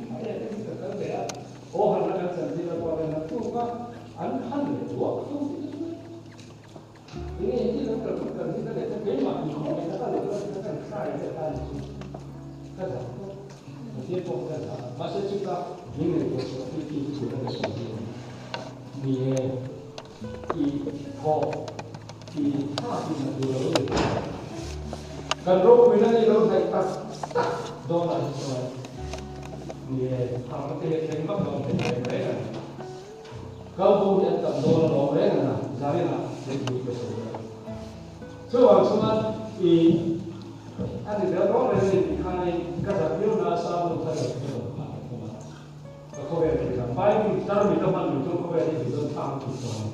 ที่พวกเรามาเชื่อจุดละยิ่งในตัวสุขที่สุดในชีวิตมีอีพออีท่าที่มันดูแล้วการรู้วินัยรู้ในตัดโดนอะไรใช่ไหมมีทางประเทศเป็นบ้านเราเป็นอะไรกันเขาพูดอย่างกับโดนเราเองนะใช่ไหมนะเด็กดีก็สุดส่วนสมัยอีอันนี้เดี๋ยวเราเรียนที่ข้างในก็จะพิจารณาสามตัวเลยก็เขาเรียนที่กันไปตอนนี้ก็มันอยู่ตรงเขาเรียนที่ตรงทางทุกคน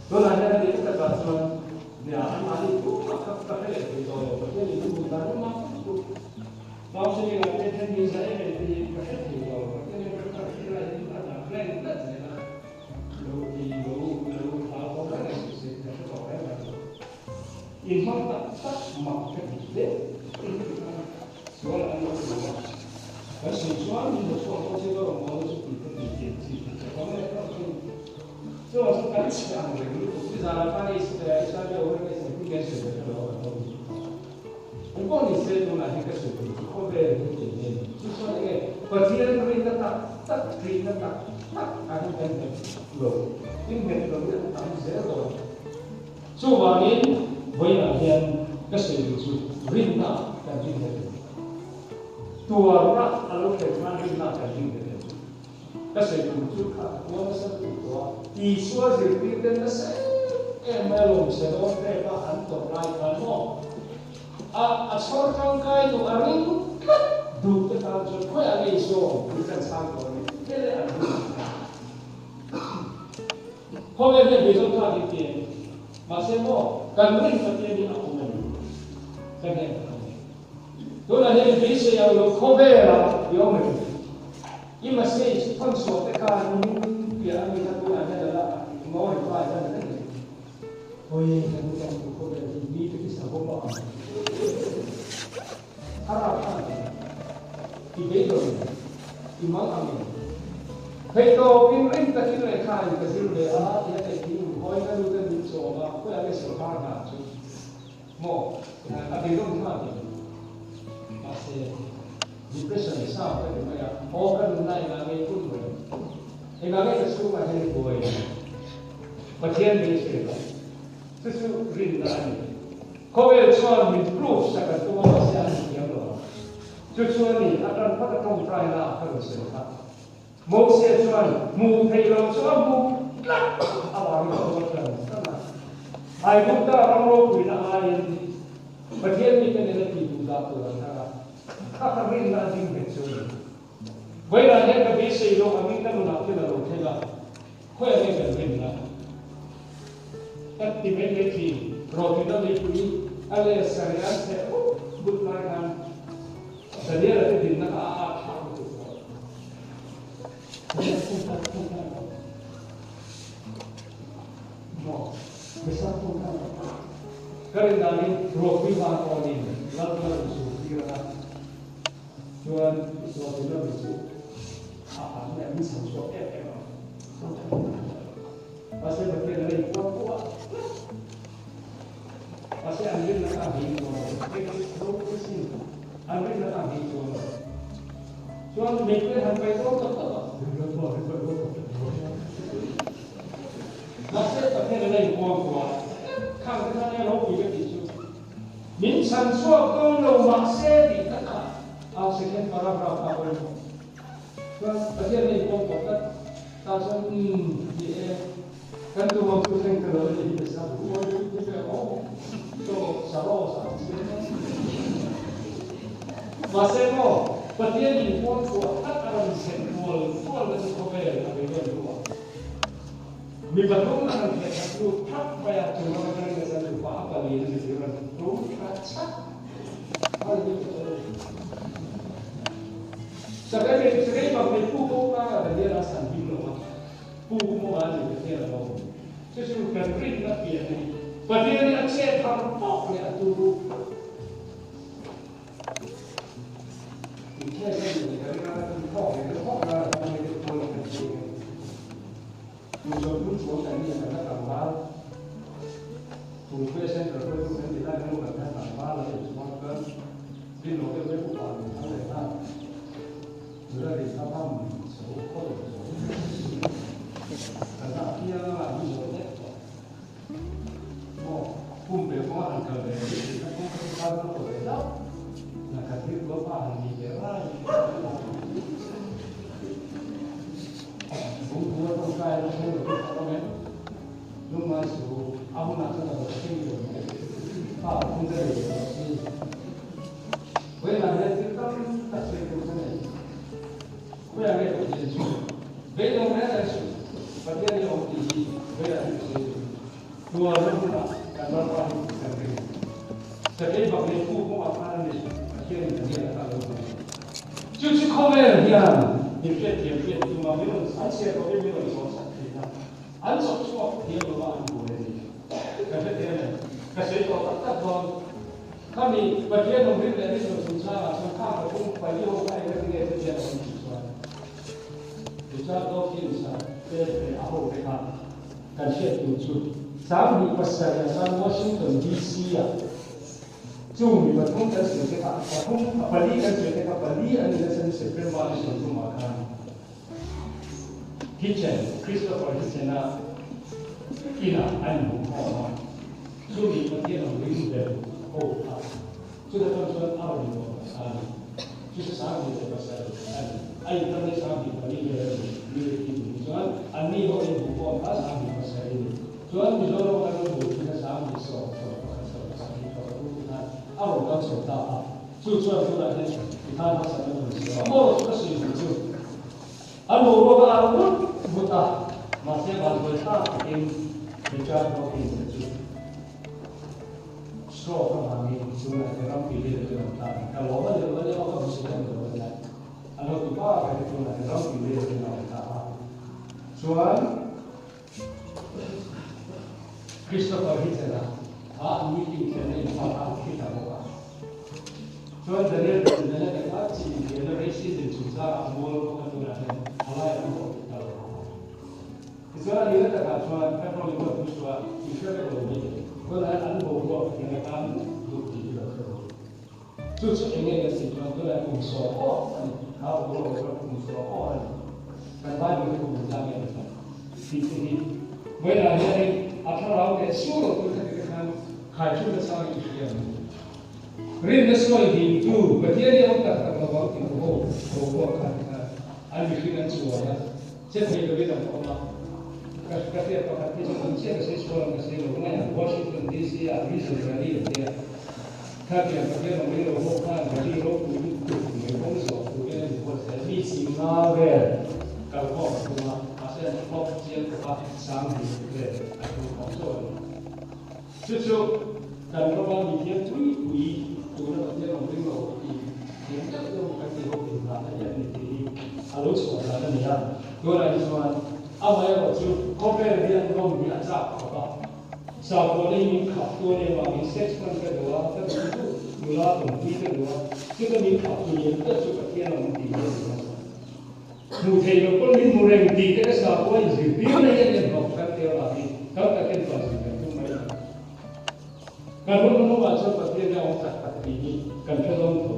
ตัวนั้นเนี่ยที่ก็จะสมัยเนี่ยอันนี้ทุกคนก็เรียนที่ตรงประเทศนี้ทุกคนมาเราใช้เวลาเป็นที่ใช้เป็นที่ประเทศที่เราประเทศนี้เป็นประเทศอะไรที่เราจะเล่นเล่นเนี่ยนะรู้ดีรู้เขาเขาเล่นสิ่งที่เขาเล่นอีกมันตัดมาเป็นเด็กส่วนอันนี้ก็แต่สิ่งส่วนนี้ส่วนเขาจะต้องมองสุดที่เป็นที่ที่เขาไม่ต้องส่วนการใช้อะไรรู้ที่จะรับการใช้ใช้เยอะเลยสิ่งที่เกิดขึ้นแล้วผมก็นิสัยตัวนั้นที่เกิดขึ้นเขาเป็นที่นี่ส่วนนี้พอที่เราเรียนตัดคลีนตัดการเป็นโลกยิ่งเป็นโลกที่ทำเสียตัวส่วนวันนี้วันนี้ก็เสียจุดริมน้ำกันจริงเลยตัวรักอารมณ์เป็นมันริมน้ำกันจริงเลยก็เสียจุดค่ะวันนี้สักตัวอีส่วนที่เป็นนั่นเองไม่ลงเสียตัวเรียกว่าอันตรายกันมั้งชอบร่างกายตัวอะไรดูแต่ตามจนค่อยอะไรโซ่ดูแต่สร้างตัวนี้แค่เลยอันนี้พอเวลาไปจนท่าที่เตียนมาเสียโม่การเล่นกับเตียนนี่เอาไม่อยู่กันเองตัวนั้นเห็นพิเศษอย่างเราเข้าไปแล้วยอมไม่อยู่ยิ่งมาเสียท่านสวดแต่การนี้เกี่ยมีทั้งตัวนั้นแล้วละมองไปแล้วนั่นเองโอ้ยท่านผู้ชมทุกคนเลยมีที่สังคมบ้างharapkan dibedo imam amin heto pemerintah kita kan kasih de ala ya tekin koi kan udah dicoba koi ada sekarang aja mau ada itu mana masih depression sampai ke mana orang naik lagi pun boleh lagi kesulitan macam boleh bagian besar sesuatu ringan kau cuman improve sekarang tu masih ada yang lain. Cuman ni akan pada kamu try lah kalau sekarang. Mau saya cuman mau hilang cuman mau lah awal itu macam mana? Ayat kita orang lo punya ayat bagian ni kan ada tiga tu antara. Apa ringan sih betul. Baiklah yang kebiasa itu kami kan nak kita lo kita. Kau yang kan ringan. Tapi begitu. Roti dan itu ada serian saya bukan sedia ada di mana no besar pun kerana ini roti makan ini lalu sudah jual suatu itu apa yang bisa suatu pasal berkira ini kuat pasti ambil nak ambil ambil nak ambil cuman mikir sampai itu masih pakai lagi kuat kan kita ni lalu juga itu min sansuak kalau masih di tengah sekian paragraf apa itu cuman pasti ni kuat tak dia kan tu waktu yang kedua jadi besar so sarosa masemo patian ni pun ko akan sentual dan kober abel dua mi batung nan ke tu tak payah cuma kan ke sana apa ni di sini tu acak hal itu sebagai pakai pupu kan dia rasa bilo pupu mau ada dia lalu sesuatu kan nak dia ni Padahal ni aceh tampok ni atu. Ini ni kerana tampok ni lah kami itu boleh kerja. Tujuan tujuan ni adalah tambal. Tujuan sen terus sen tidak mahu kerja tambal lagi cuma kan di lokal itu bukan ada. 주라리 사람 좋고 그러나 피아노가 이거네 뭐 분배고 한 거에 공부를 하는 거에서 나가 들고 봐는 이제라 공부가 가야 되는 거 그러면 용마수 아무나 찾아서 생기는 아 공부를 해야지 왜 나한테 뜻담 딱 생각하네 왜 안 해도 되지 왜 너무 해야지 바디안이 어디 왜 안 해도 그거는 간단 하는 거지 jadi bagi hukum apa ni akhirnya dia tak tahu cuci komen yang dia cuma minum saja kalau minum sosak dia ansok semua dia bawa boleh kata dia kasih tahu tak tahu kami bagian memberi dari susah sangka aku bagi orang yang dia kerja dengan susah susah tu susah dia aku dekat kasih tujuh sampai pasal yang Washington DC ya Cuma betul kan sekitar aku balik kan sekitar balik anda sekitar mana satu makan kitchen Christopher kitchen ina anu orang cuma betul orang window oh sudah tuan awal itu susah gitu pasal ai terus sampai balik itu soal ani orang bukan pas sampai pasal ini soal misalnya orang bukan sampai so awal kan sudah就做出来的，你看他什么东西？我这个水就，我把不打，马上把我打进，人家都进的就，说他们出来就让比例的这种打，但我们不是这样的问题，不怕还是出来让比例的这种打，说，Christopher Hitler。meeting ini malah kita buat. So dari kita generasi itu juga ambil kemudian halal itu. So ini kita cuma kalau kita cuma istilah ini, kalau ada beberapa yang akan bukti juga. So ini yang situasi yang musuh, kalau beberapa musuh, kan banyak itu berjalan. Ini, bila ada orang yang suruh kita khai trú là sao thì chuyện riêng nó soi thì tu và thế đi ông ta ta bảo thì hồ anh bị khi anh chùa đó chết thì cái đó không mà cái việc của cái chúng chết cái số cái số lúc này Washington DC à ví dụ là đi được kiaถ้าเปลี่ยนประเทศเราไม่รู้พวกข้ามาที่โลกนี้ถูกหรือพวกสอบถูกเนี่ยถูกคนเสียที่สิงคโปร์กับพ่อตัวอาเซียนครอบเชียงกับสามปีเลยไอ้ตัวของโซ่ชุดกันก็ว่ามีเทียนทุยตัวนั้นเทียนของเราอีกเทียนจะต้องไปที่โลกอื่นมาแต่ยังไม่ที่อารมณ์ส่วนนั้นนี่นะตัวนั้นส่วนเอาไว้ว่าชุดคอมเพลเรียนก็มีอาจารย์เขาบอกสาวคนนี้มีขับตัวเนี่ยว่ามีเซ็กซ์มันก็ดูว่าถ้าดูดูแลตรงนี้ก็ดูว่าที่ก็มีขับตัวเนี่ยก็ชุดกับเทียนมันดีเลยมูเทียนก็มีมูเรงดีแต่ก็สาวคนนี้ดีไม่ได้เนี่ยบอกกันเดียวละที่เขาแต่เป็นตัวสิ่งที่ไม่ได้การรู้รู้ว่าชอบประเทศเราสักปฏิบัติการเชื่อมต่อ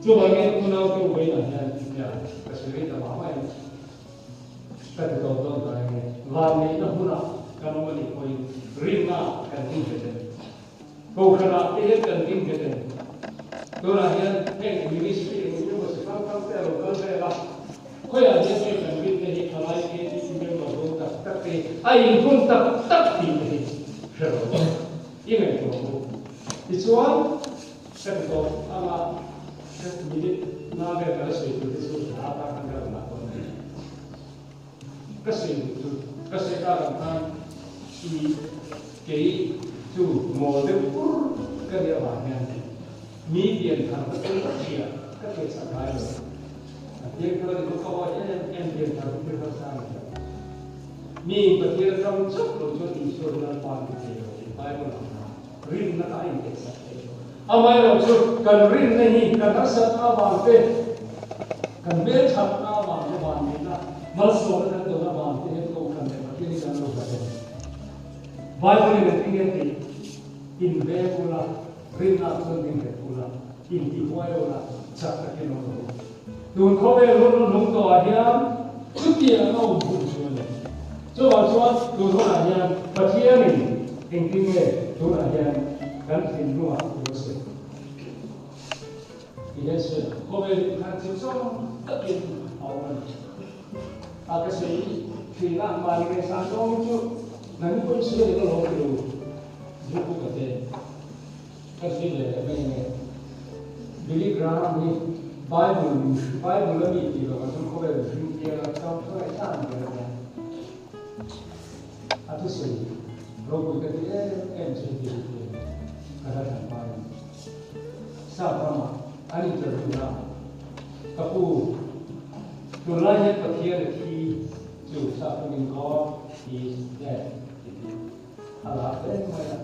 จุดบางอย่างคุณเอาตัวไว้หน่อยเนี่ยกระสุนจะมาไม่ก็จะต้องอะไรเนี่ยวันนี้ต้องพูดนะการวันนี้คอยริมหน้ากันทิ้งกันเลยกูขนาดที่เห็นกันทิ้งกันเลยตัวนั้นเนี่ยแห่งมินิสทรีมันอยู่บนสภาพตั้งแต่เราเกิดเลยละคอยอาจจะเป็นการวิทย์ในทลายเกณฑ์ที่เป็นแบบรู้ตักตีไอ้คนตักตีเลยเชื่อไหม因为我一说这个这你那个水就是拿它看看拿过来，个水大人他一给就摸的不个了玩意，米点他不真切，个给拆开了，结果你不搞我点他不会上的，米不点他们做了就你说的那话就对了，白不了。rin na tayo sa amay ro chu kan rin na hi kan asat na ban pe kan be chap na ban de ban ni na mal so na to na ban te ko kan de pa ni kan lo ba de bible ni tinge ti in be kula rin na so ni be kula in ti boy la chap ta ke no đồn khó về luôn đúng tòa hiền trước kia nó cũng buồn chuồn này cho vào chuồn đồn khó là hiền và thiên mình hình kinh nghệ đồn là hiền gắn hình luôn của sự thì đây sự khó về hàng chiếu xong tất nhiên họ mình cái gì thì làm bài cái sáng trong chút nãy cũng sửa được nó rồi giúp cái gì cái gì là cái Billy Graham ni Bible là gì thì mà chúng có về phim kia là trong cái sản cái này à thứ gì rồi cái gì em sẽ đi cái đó là phải sao mà anh ấy tự làm kapu tu lai hết cái kia thì chủ sao mình có thì để à là cái này là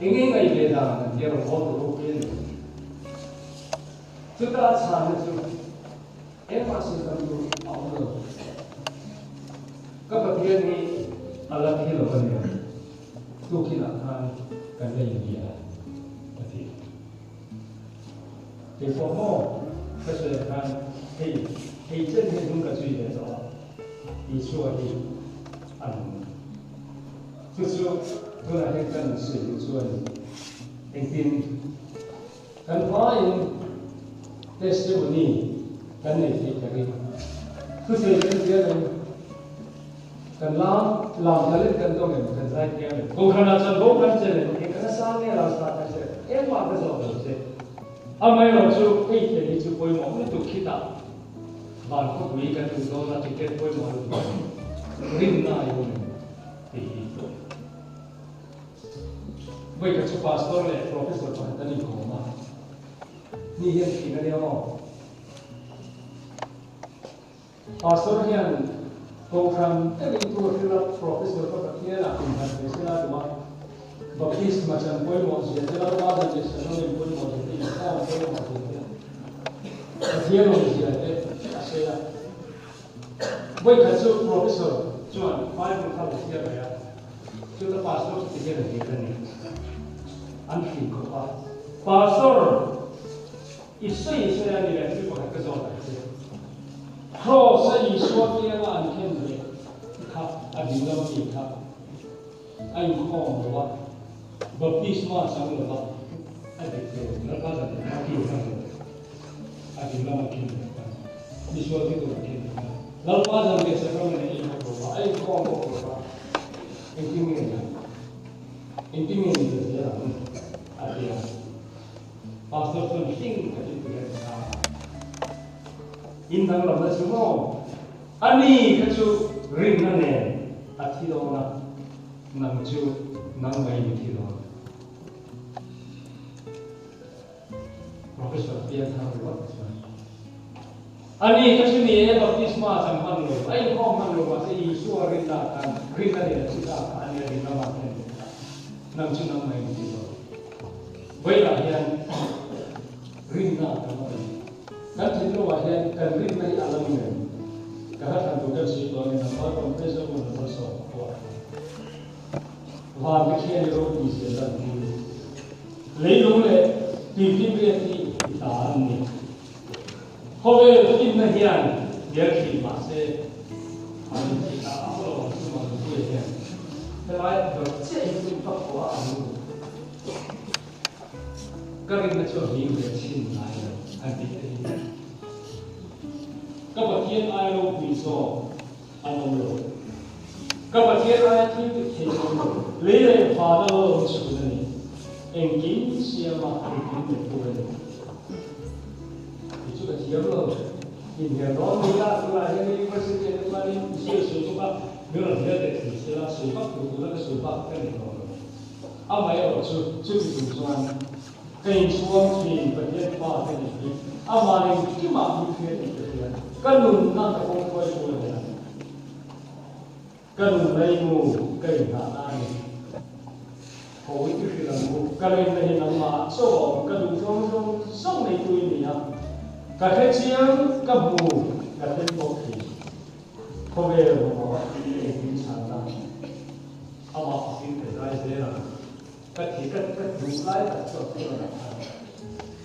những cái về là giờ nó có đủ cái chúng ta sáng nay chúng em mà sẽ làm được ông được các bạn thấy này Allah thì là cái này tu khi nào han cái này gì à cái gì thì phổ mô cái sự han thì chân thì chúng ta suy nghĩ đó đi xua đi ăn chút tôi là cái cần sử dụng xuân anh tin cần phải testimony cần này thì cái gì cứ thế cái này cần làm cái lên cần tôi mình cần giải cái này cũng khá là chân cũng cần chơi này cái sáng này là sao cái chơi em mà cái gì đó chơi mai là chú cái gì chú coi mong nó tụt kita bạn có quý cái thứ đó là cái coi mong rin này luôn thì bây giờ chú pastor này professor phải tên gì không mà ni hiện thì cái điều pastor hiện program cái gì tôi phải là professor có cái là cũng phải cái là đúng không baptist mà chẳng quên một gì thế là bao giờ sẽ nói đến quên một gì thì sao quên một gì cái gì nó gì đấy sẽ là bây giờ chú professor chú anh phải một thằng gì vậy chú ta pastor thì cái gì cái này anh thì có pastor isai saya ni lah tu pakai kezoh tak? Kalau saya suatu yang anh khen ni, khap, anh bilang ni khap, anh kong bawa, baptisma sang bawa, anh itu, lepas itu mati orang, anh bilang khen ni, suatu itu khen ni, lepas itu sekarang ni ini bawa, anh kong bawa, intinya dia, ada. Pastor pun ting kat situ kan. Intang lama semua. Ani kacu ring nane ati dona nang cu nang mai miti dona. Profesor dia tahu buat macam. Ani kacu ni baptisma sampan lo. Ai kau man lo masih Yesus rinda dia kita ani rinda makan. Nang cu nang mai miti dona. Baiklah yang rinda kami. Kan itu wahai kan rinda di alam ini. Karena kan bukan situasi yang nampak kompresi pun bersama. Wah, bikin roti sedang ini. Lalu le TV berarti tahan ni. Kalau ini nahian dia masih ada kita apa semua tu ya. Terakhir bercakap itu tak kuat. Các cái chỗ hình về xin lại là anh đi thấy các bậc thiên ai đâu bị so anh ông rồi các bậc thiên ai thì bị thế lấy lại phá đâu ông chủ này em kín xe mà anh kín được cô này thì chú là thiếu rồi nhìn hiểu đó người ta cũng là những cái sự kiện mà đi xưa số chúng ta nếu là nhớ được thì sẽ là số bắc của nó là số bắc cái này rồi ông ấy ở chú bị dùng cho anh cái xuống thì bệnh nhân qua cái gì mà cái mà như thế thì cái nụ nó là không quay của này cần lấy mù cây hạ ai hồi cái là mù cái này là mà số cái nụ trong sống này tôi nhỉ cái hết chiếm cái mù cái hết bốc thì không về được mà cái sản phẩm mà cái cái gì là cái đúng lại là cho tôi là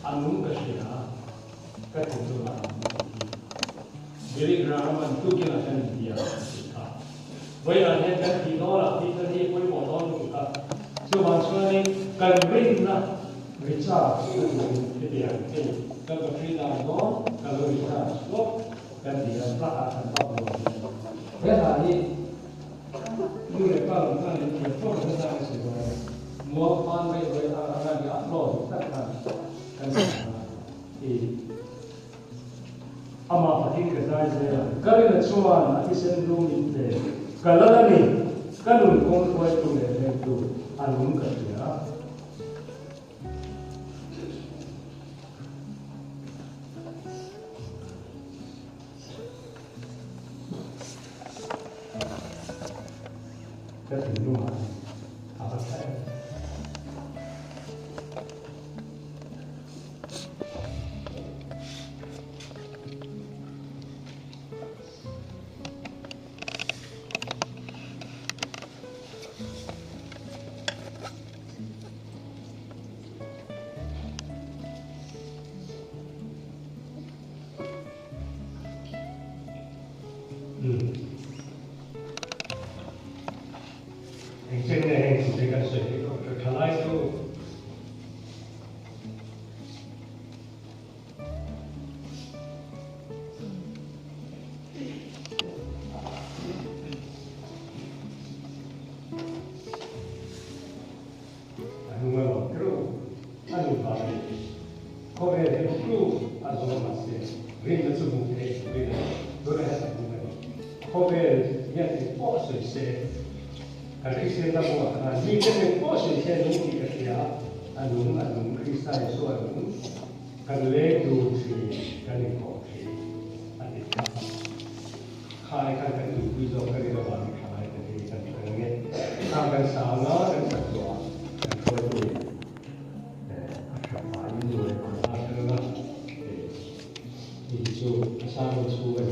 anh muốn cái gì hả cái thủ tục là very grammar tu kia là cái gì à với là hiện cái gì đó là khi cái gì cũng có đó được cả cho bạn cho nên cần ring là người cha cái gì cái cái free down đó cái người cha stop cái gì là phát hành phát đồ thế là đi như là các những cái phương pháp này sử dụng mua fan với anh đi upload tất cả cái thì ama pating ke zai zai kalina chuan a isen room in te kalani kalun kong khoi tu le tu anum ka tia cái tình luôn mà apa saya Hình trên này hình thì cần sửa cái khả lai tu anh mới bảo kêu anh bảo có vẻ như kêu anh nói mà sẽ riêng là sự mục đích riêng là đối với hết có vẻ như là có sự sẽ cái sự là một như cái mình có sự sẽ đúng như cái gì anh Krista Yesu anh cái lễ đồ thì cái này có thì anh đi khai cái đủ quy do cái đó là khai cái nghe cái sao nó cái thật rõ cái thôi thì phải như người còn là cái đó thì chú sao chú cái